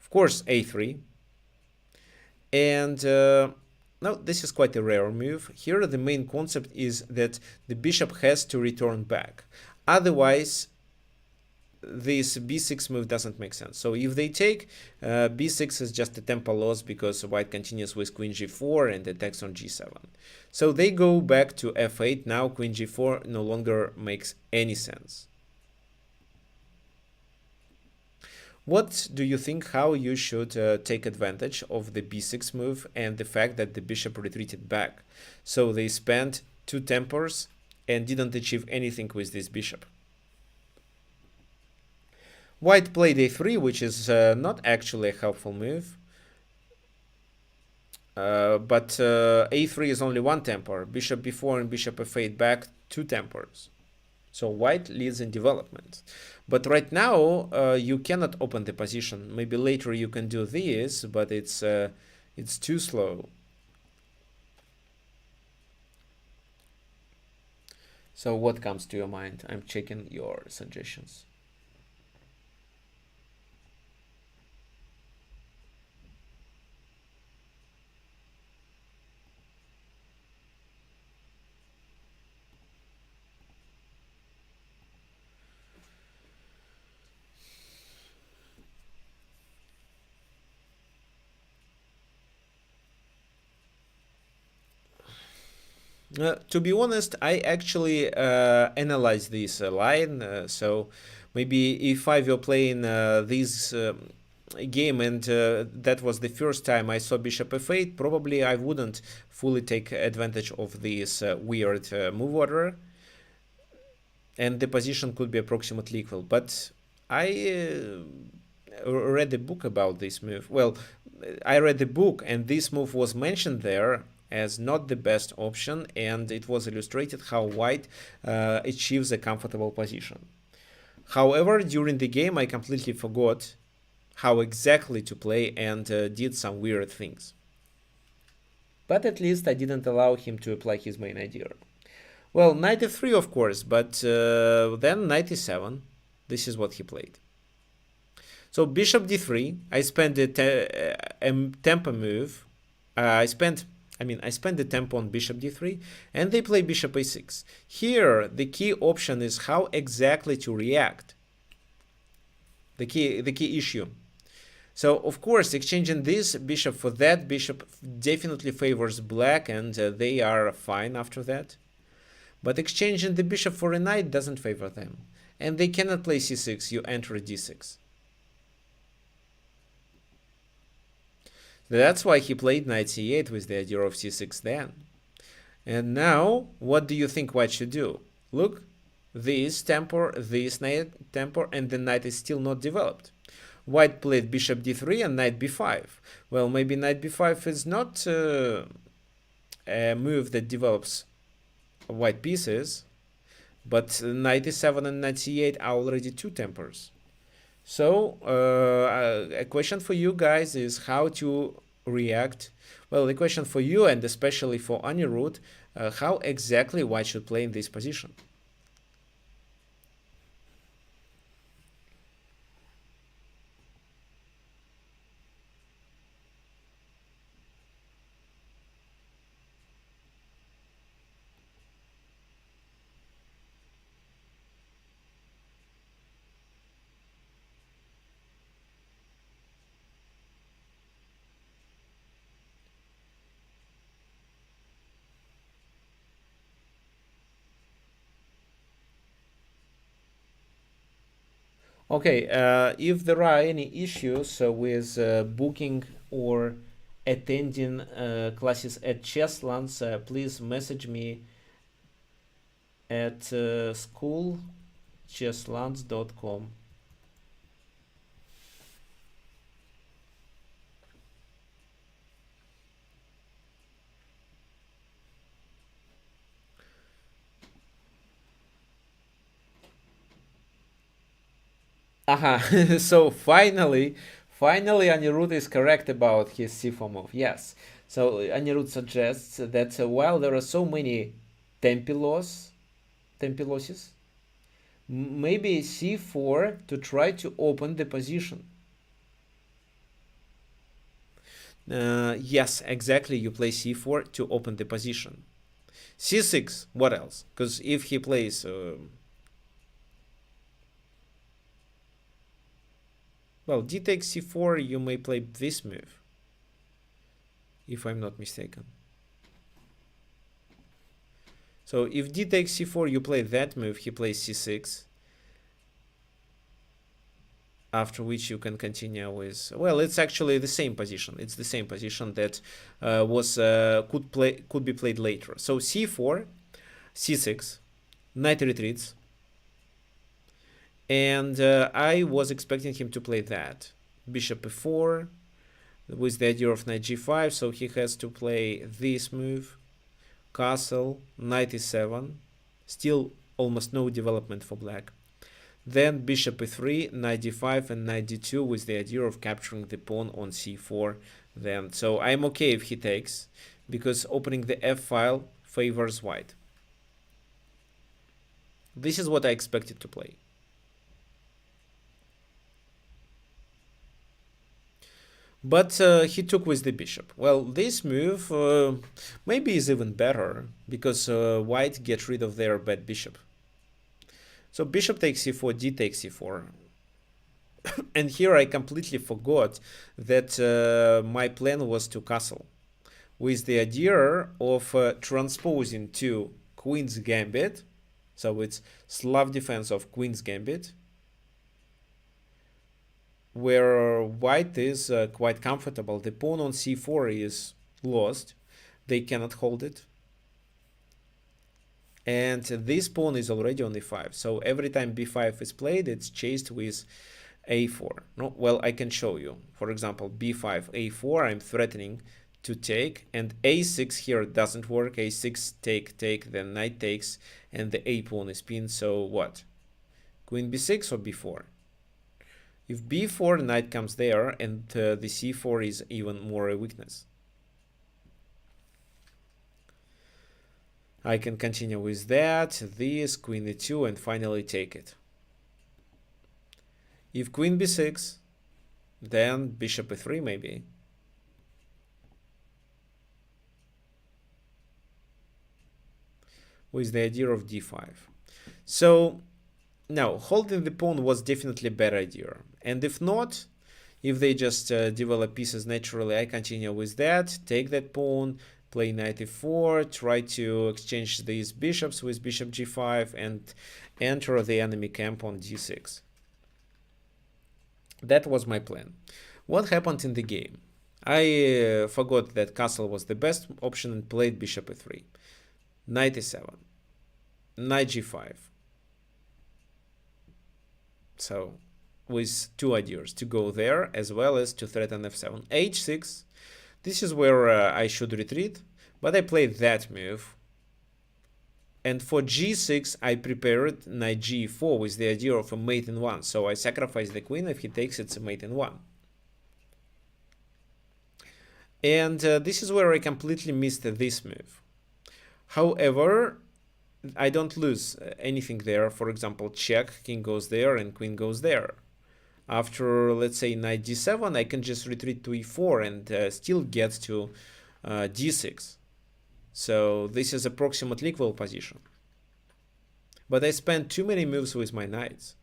Of course, a3. And now this is quite a rare move. Here the main concept is that the bishop has to return back. Otherwise, this b6 move doesn't make sense. So if they take, b6 is just a tempo loss because white continues with queen g4 and attacks on g7. So they go back to f8. Now queen g4 no longer makes any sense. What do you think how you should take advantage of the b6 move and the fact that the bishop retreated back? So they spent two tempers and didn't achieve anything with this bishop. White played a3, which is not actually a helpful move. But a3 is only one temper. Bishop b4 and bishop f8 back, two tempers. So white leads in development. But right now, you cannot open the position. Maybe later you can do this, but it's too slow. So what comes to your mind? I'm checking your suggestions. To be honest, I actually analyzed this line. So maybe if I were playing this game and that was the first time I saw bishop f8, probably I wouldn't fully take advantage of this weird move order, and the position could be approximately equal. But I read a book about this move. Well, I read the book, and this move was mentioned there as not the best option, and it was illustrated how white achieves a comfortable position. However, during the game, I completely forgot how exactly to play and did some weird things. But at least I didn't allow him to apply his main idea. Well, knight f3, of course, but then knight e7. This is what he played. So bishop d3. I spent a tempo move. I spent the tempo on bishop d3, and they play bishop a6. Here, the key option is how exactly to react. The key issue. So, of course, exchanging this bishop for that bishop definitely favors black, and they are fine after that. But exchanging the bishop for a knight doesn't favor them. And they cannot play c6, you enter d6. That's why he played knight c8 with the idea of c6 then. And now, what do you think white should do? Look, this temper, this knight temper, and the knight is still not developed. White played bishop d3 and knight b5. Well, maybe knight b5 is not a move that develops white pieces, but knight e7 and knight c8 are already two tempers. So a question for you guys is how to react. Well, the question for you, and especially for Anirudh, how exactly white should play in this position. Okay, if there are any issues with booking or attending classes at Chesslands, please message me at school@chesslands.com. Aha, so finally Anirudh is correct about his c4 move. Yes. So Anirudh suggests that while there are so many tempi losses, maybe c4 to try to open the position. Yes, exactly. You play c4 to open the position. c6, what else? Because if he plays well, d takes c4, you may play this move, if I'm not mistaken. So if d takes c4, you play that move, he plays c6, after which you can continue with, well, it's actually the same position. It's the same position that could be played later. So c4, c6, knight retreats, and I was expecting him to play that. Bishop e4 with the idea of knight g5, so he has to play this move, castle, knight e7, still almost no development for black. Then bishop e3, knight d5, and knight d2 with the idea of capturing the pawn on c4 then. So I'm okay if he takes, because opening the f file favors white. This is what I expected to play. But he took with the bishop. Well, this move maybe is even better, because white gets rid of their bad bishop. So bishop takes c4, d takes c4. And here I completely forgot that my plan was to castle, with the idea of transposing to queen's gambit. So it's Slav defense of queen's gambit, where white is quite comfortable. The pawn on c4 is lost. They cannot hold it. And this pawn is already on e5. So every time b5 is played, it's chased with a4. No, well, I can show you. For example, b5, a4, I'm threatening to take, and a6 here doesn't work. a6, take, then knight takes, and the a pawn is pinned. So what? Queen b6 or b4? If b4, knight comes there, and the c4 is even more a weakness. I can continue with that, this, queen e2, and finally take it. If queen b6, then bishop e3 maybe. With the idea of d5. So now holding the pawn was definitely a better idea. And if not, if they just develop pieces naturally, I continue with that, take that pawn, play knight e4, try to exchange these bishops with bishop g5, and enter the enemy camp on d6. That was my plan. What happened in the game? I forgot that castle was the best option and played bishop e3. Knight e7. Knight g5. So, with two ideas, to go there as well as to threaten f7. h6. This is where I should retreat, but I played that move. And for g6, I prepared knight g4 with the idea of a mate in one. So I sacrifice the queen. If he takes, it's a mate in one. And this is where I completely missed this move. However, I don't lose anything there. For example, check, king goes there, and queen goes there. After, let's say, knight d7, I can just retreat to e4 and still get to d6. So this is approximately equal position. But I spent too many moves with my knights.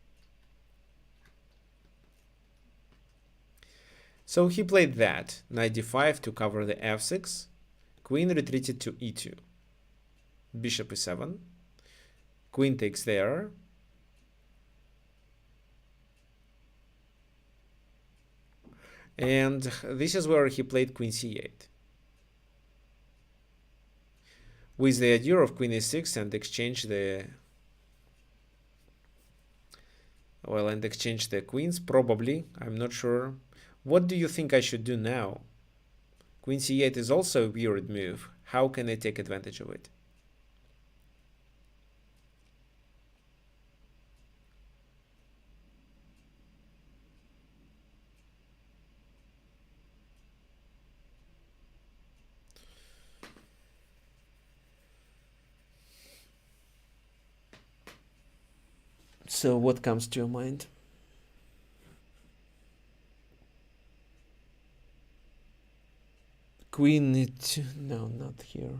So he played that, knight d5 to cover the f6, queen retreated to e2, bishop e7, queen takes there, and this is where he played queen c8. With the idea of queen e6 and exchange the queens, probably, I'm not sure. What do you think I should do now? Queen c8 is also a weird move. How can I take advantage of it? So what comes to your mind? queen need to, no, not here.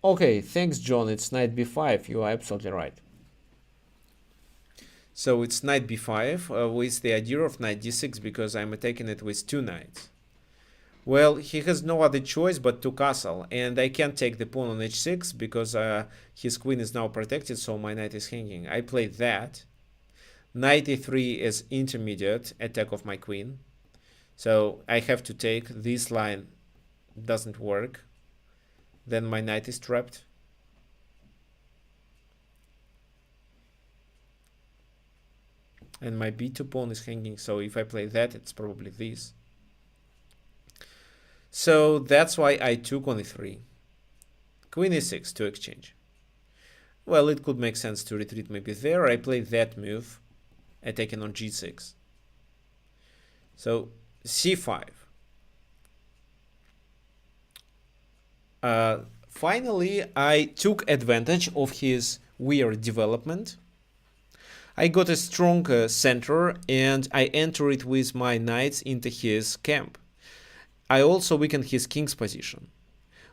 Okay, thanks, John. It's knight b5. You are absolutely right. So it's knight b5 with the idea of knight d6 because I'm attacking it with two knights. Well, he has no other choice but to castle, and I can't take the pawn on h6 because his queen is now protected, so my knight is hanging. I played that. Knight e3 is intermediate attack of my queen, so I have to take. This line doesn't work. Then my knight is trapped. And my b2 pawn is hanging, so if I play that, it's probably this. So that's why I took on e3. Queen e6 to exchange. Well, it could make sense to retreat maybe there. I played that move, attacking on g6. So c5. Finally, I took advantage of his weird development. I got a strong center and I enter it with my knights into his camp. I also weakened his king's position.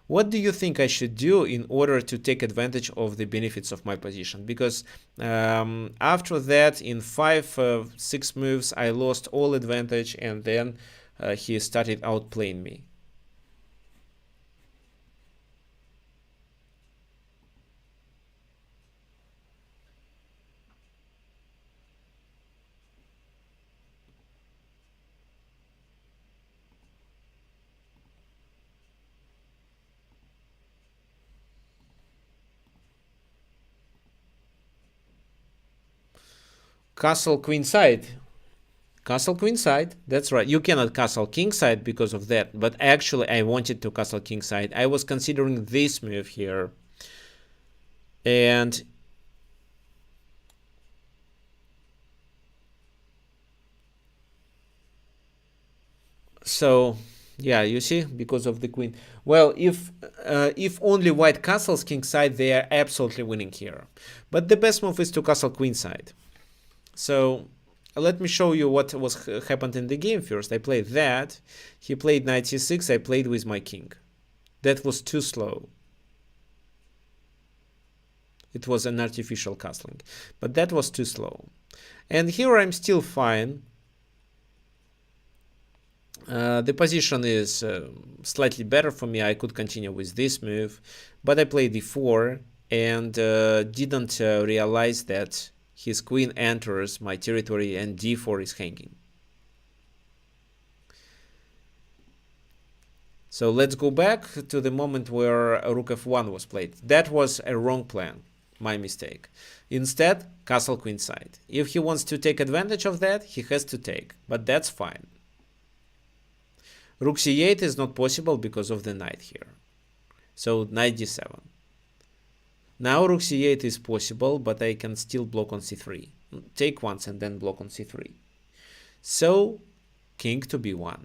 What do you think I should do in order to take advantage of the benefits of my position? Because after that, in 5-6 moves, I lost all advantage and then he started outplaying me. Castle queenside. Castle queenside. That's right. You cannot castle kingside because of that. But actually, I wanted to castle kingside. I was considering this move here. And so, yeah, you see, because of the queen. Well, if only white castles kingside, they are absolutely winning here. But the best move is to castle queenside. So let me show you what was happened in the game first. I played that. He played knight c6. I played with my king. That was too slow. It was an artificial castling. But that was too slow. And here I'm still fine. The position is slightly better for me. I could continue with this move. But I played d4 and didn't realize that his queen enters my territory and d4 is hanging. So let's go back to the moment where rook f1 was played. That was a wrong plan, my mistake. Instead, castle queenside. If he wants to take advantage of that, he has to take, but that's fine. Rook c8 is not possible because of the knight here. So knight d7. Now rook c8 is possible, but I can still block on c3. Take once and then block on c3. So king to b1.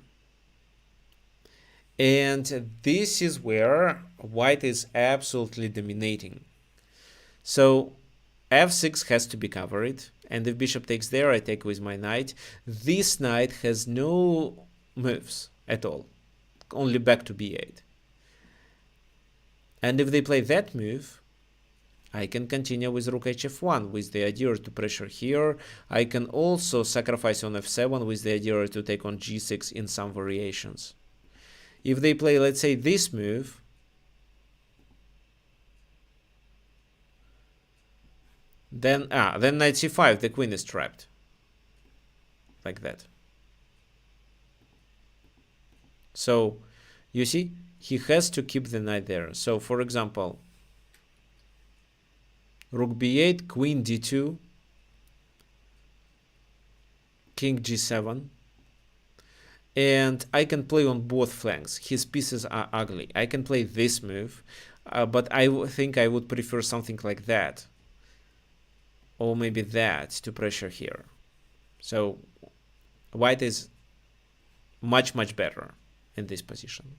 And this is where white is absolutely dominating. So f6 has to be covered. And if bishop takes there, I take with my knight. This knight has no moves at all. Only back to b8. And if they play that move, I can continue with rook hf1 with the idea to pressure here. I can also sacrifice on f7 with the idea to take on g6 in some variations. If they play, let's say, this move, then knight c5, the queen is trapped. Like that. So, you see, he has to keep the knight there. So, for example, rook b8, queen d2, king g7, and I can play on both flanks. His pieces are ugly. I can play this move, but I think I would prefer something like that, or maybe that to pressure here. So white is much better in this position.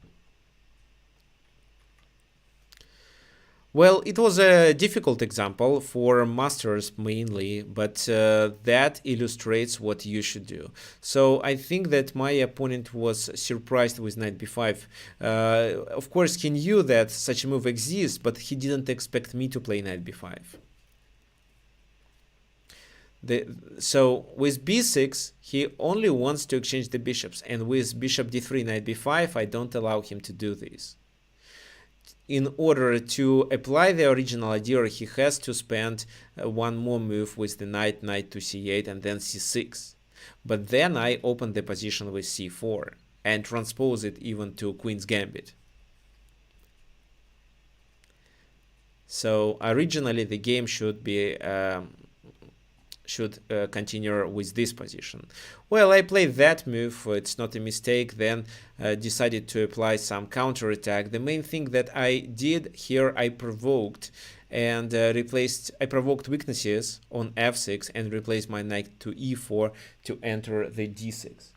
Well, it was a difficult example for masters mainly, but that illustrates what you should do. So I think that my opponent was surprised with knight b5. Of course, he knew that such a move exists, but he didn't expect me to play knight b5. So with b6, he only wants to exchange the bishops, and with bishop d3, knight b5, I don't allow him to do this. In order to apply the original idea, he has to spend one more move with the knight to c8 and then c6. But then I open the position with c4 and transpose it even to queen's gambit. So originally the game should be continue with this position. Well, I played that move, it's not a mistake, then decided to apply some counterattack. The main thing that I did here, I provoked and I provoked weaknesses on f6 and replaced my knight to e4 to enter the d6.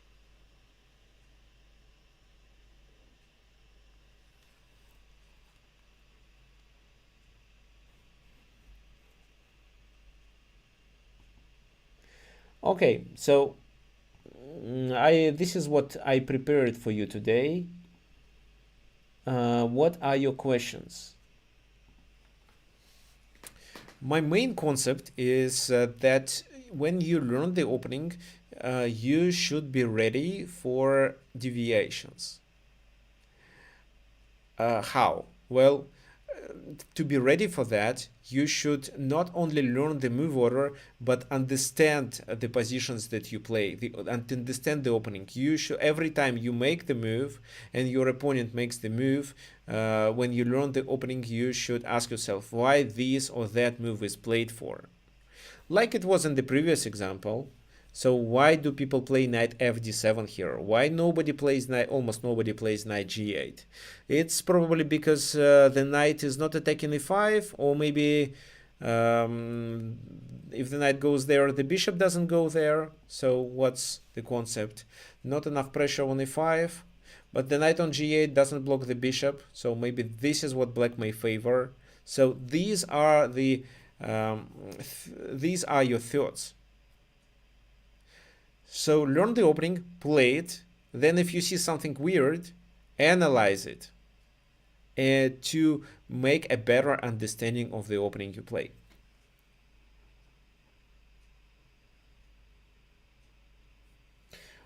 Okay, so this is what I prepared for you today. What are your questions? My main concept is that when you learn the opening, you should be ready for deviations. How? Well, to be ready for that, you should not only learn the move order, but understand the positions that you play, and understand the opening. You should, every time you make the move and your opponent makes the move, when you learn the opening, you should ask yourself why this or that move is played for. Like it was in the previous example. So why do people play knight fd7 here? Why nobody plays knight? Almost nobody plays knight g8. It's probably because the knight is not attacking e5, or maybe if the knight goes there, the bishop doesn't go there. So what's the concept? Not enough pressure on e5, but the knight on g8 doesn't block the bishop. So maybe this is what black may favor. So these are the these are your thoughts. So learn the opening, play it, then if you see something weird, analyze it to make a better understanding of the opening you play.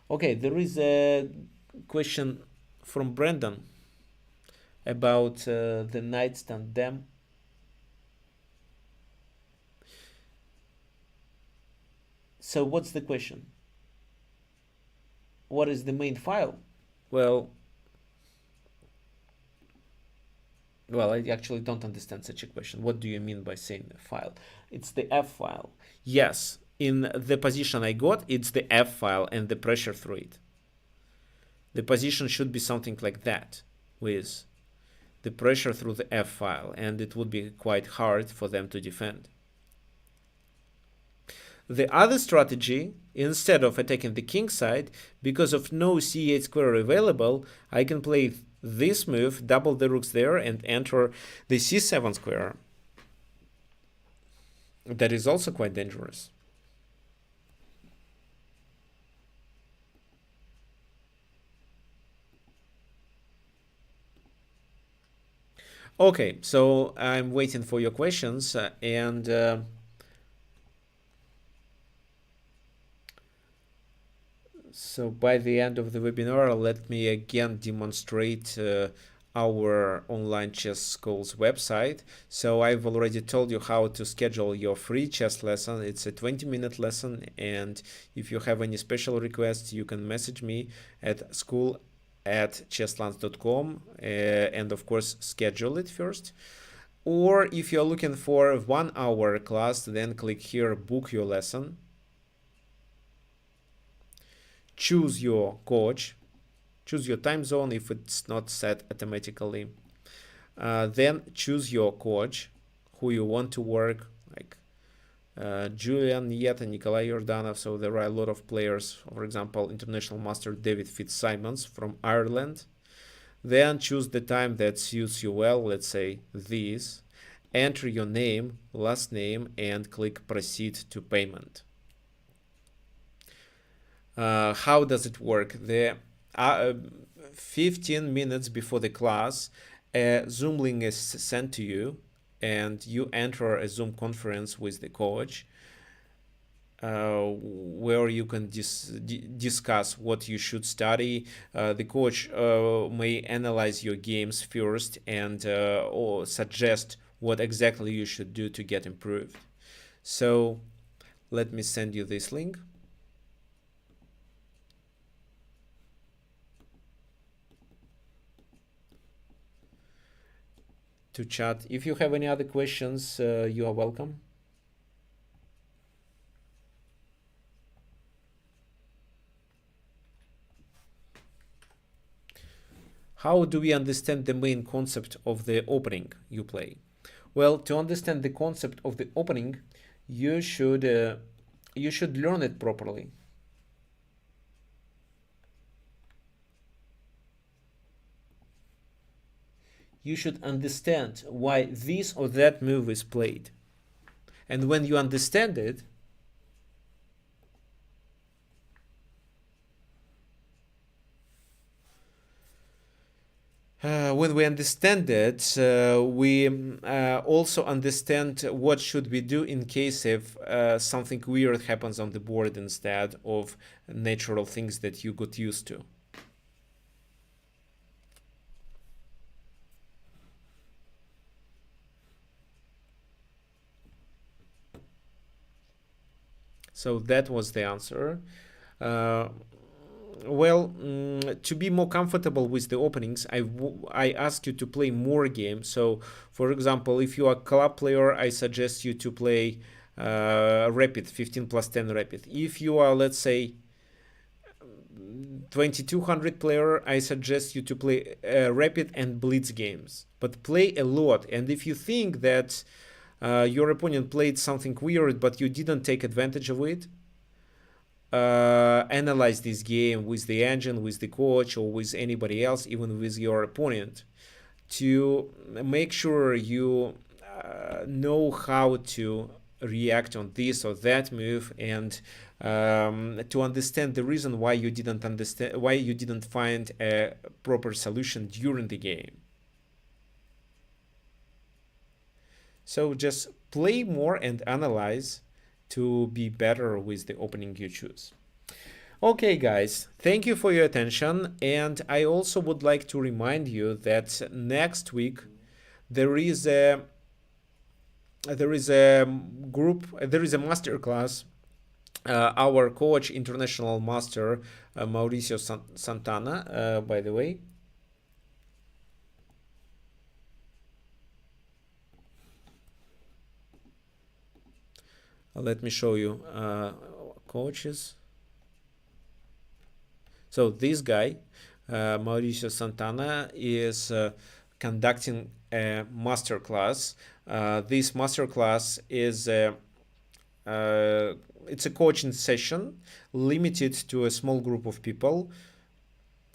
Okay, there is a question from Brendan about the knight tandem. So what's the question? What is the main file? Well, I actually don't understand such a question. What do you mean by saying a file? It's the F file. Yes, in the position I got, it's the F file and the pressure through it. The position should be something like that, with the pressure through the F file, and it would be quite hard for them to defend. The other strategy, instead of attacking the king side, because of no c8 square available, I can play this move, double the rooks there, and enter the c7 square. That is also quite dangerous. Okay, so I'm waiting for your questions, and so by the end of the webinar, let me again demonstrate our online chess school's website. So I've already told you how to schedule your free chess lesson. It's a 20-minute lesson, and if you have any special requests, you can message me at school@chesslance.com and of course schedule it first. Or if you're looking for a 1-hour class, then click here, book your lesson. Choose your coach, choose your time zone if it's not set automatically. Then choose your coach who you want to work, like Julian Nieta, Nikolai Yordanov. So there are a lot of players, for example, international master David Fitzsimons from Ireland. Then choose the time that suits you well, let's say this, enter your name, last name, and click proceed to payment. How does it work? 15 minutes before the class, a Zoom link is sent to you, and you enter a Zoom conference with the coach, where you can discuss what you should study. The coach may analyze your games first and or suggest what exactly you should do to get improved. So let me send you this link. To chat. If you have any other questions, you are welcome. How do we understand the main concept of the opening you play? Well, to understand the concept of the opening, you should learn it properly. You should understand why this or that move is played. And when you understand it, we also understand what should we do in case if something weird happens on the board instead of natural things that you got used to. So that was the answer. To be more comfortable with the openings, I ask you to play more games. So, for example, if you are a club player, I suggest you to play rapid, 15 plus 10 rapid. If you are, let's say, 2200 player, I suggest you to play rapid and blitz games, but play a lot. And if you think that your opponent played something weird but you didn't take advantage of it, analyze this game with the engine, with the coach, or with anybody else, even with your opponent, to make sure you know how to react on this or that move, and to understand the reason why you didn't find a proper solution during the game. So just play more and analyze to be better with the opening you choose. Okay, guys, thank you for your attention. And I also would like to remind you that next week there is a MasterClass. Our coach, international master Mauricio Santana, by the way. Let me show you coaches. So this guy, Mauricio Santana, is conducting a masterclass. This masterclass is it's a coaching session limited to a small group of people.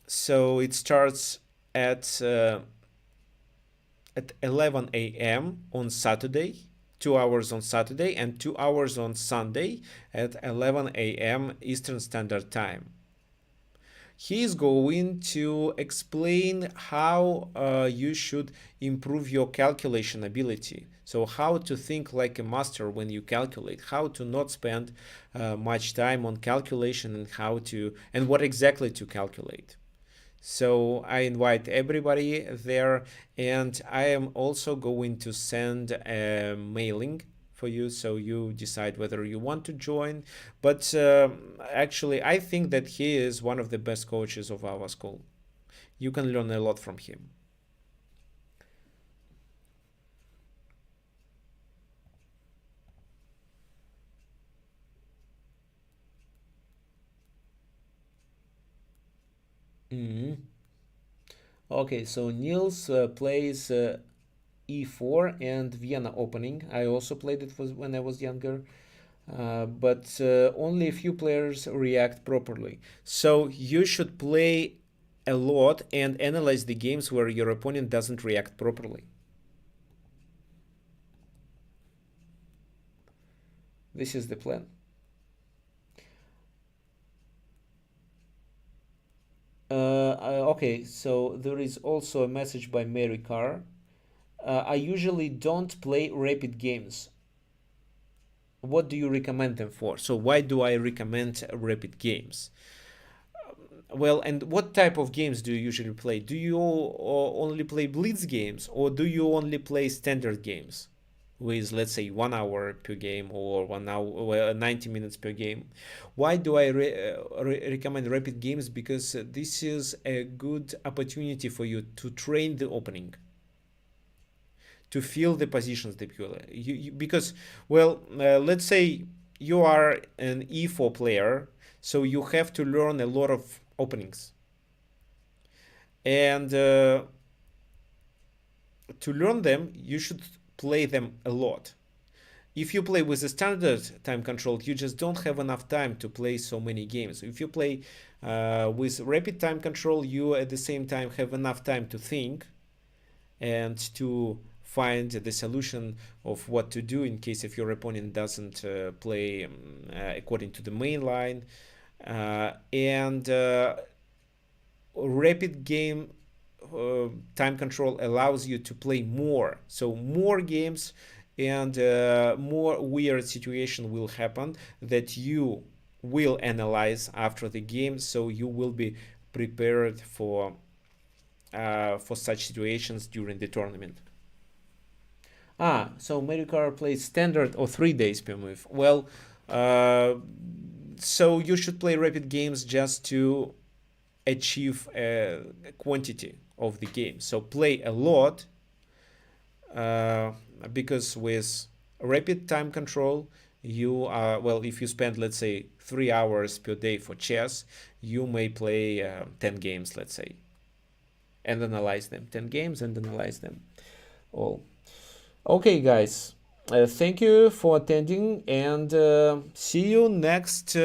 So it starts at 11 a.m. on Saturday. 2 hours on Saturday and 2 hours on Sunday at 11 a.m. Eastern Standard Time. He is going to explain how you should improve your calculation ability. So how to think like a master when you calculate, how to not spend much time on calculation, and what exactly to calculate. So I invite everybody there, and I am also going to send a mailing for you, so you decide whether you want to join. But actually, I think that he is one of the best coaches of our school. You can learn a lot from him. Mm-hmm. Okay, so Niels plays e4 and Vienna opening. I also played it when I was younger, but only a few players react properly. So you should play a lot and analyze the games where your opponent doesn't react properly. This is the plan. Okay, so there is also a message by Mary Carr. I usually don't play rapid games. What do you recommend them for? So why do I recommend rapid games? Well, and what type of games do you usually play? Do you only play blitz games, or do you only play standard games with, let's say, 1 hour per game, or 1 hour, well, 90 minutes per game? Why do I recommend rapid games? Because this is a good opportunity for you to train the opening, to feel the positions that because, well, let's say you are an e4 player, so you have to learn a lot of openings, and to learn them you should play them a lot. If you play with a standard time control, you just don't have enough time to play so many games. If you play with rapid time control, you at the same time have enough time to think and to find the solution of what to do in case if your opponent doesn't play according to the main line. And rapid game time control allows you to play more, so more games, and more weird situation will happen that you will analyze after the game, so you will be prepared for such situations during the tournament. So Medicare plays standard or 3 days per move. Well, so you should play rapid games just to achieve a quantity of the game. So play a lot, because with rapid time control, you are, well, if you spend, let's say, 3 hours per day for chess, you may play 10 games, let's say, and analyze them. 10 games and analyze them all. Okay, guys, thank you for attending, and see you next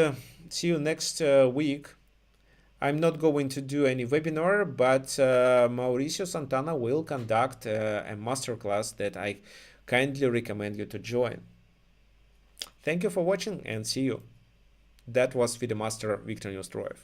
week. I'm not going to do any webinar, but Mauricio Santana will conduct a masterclass that I kindly recommend you to join. Thank you for watching, and see you. That was FIDE Master Viktor Neustroyev.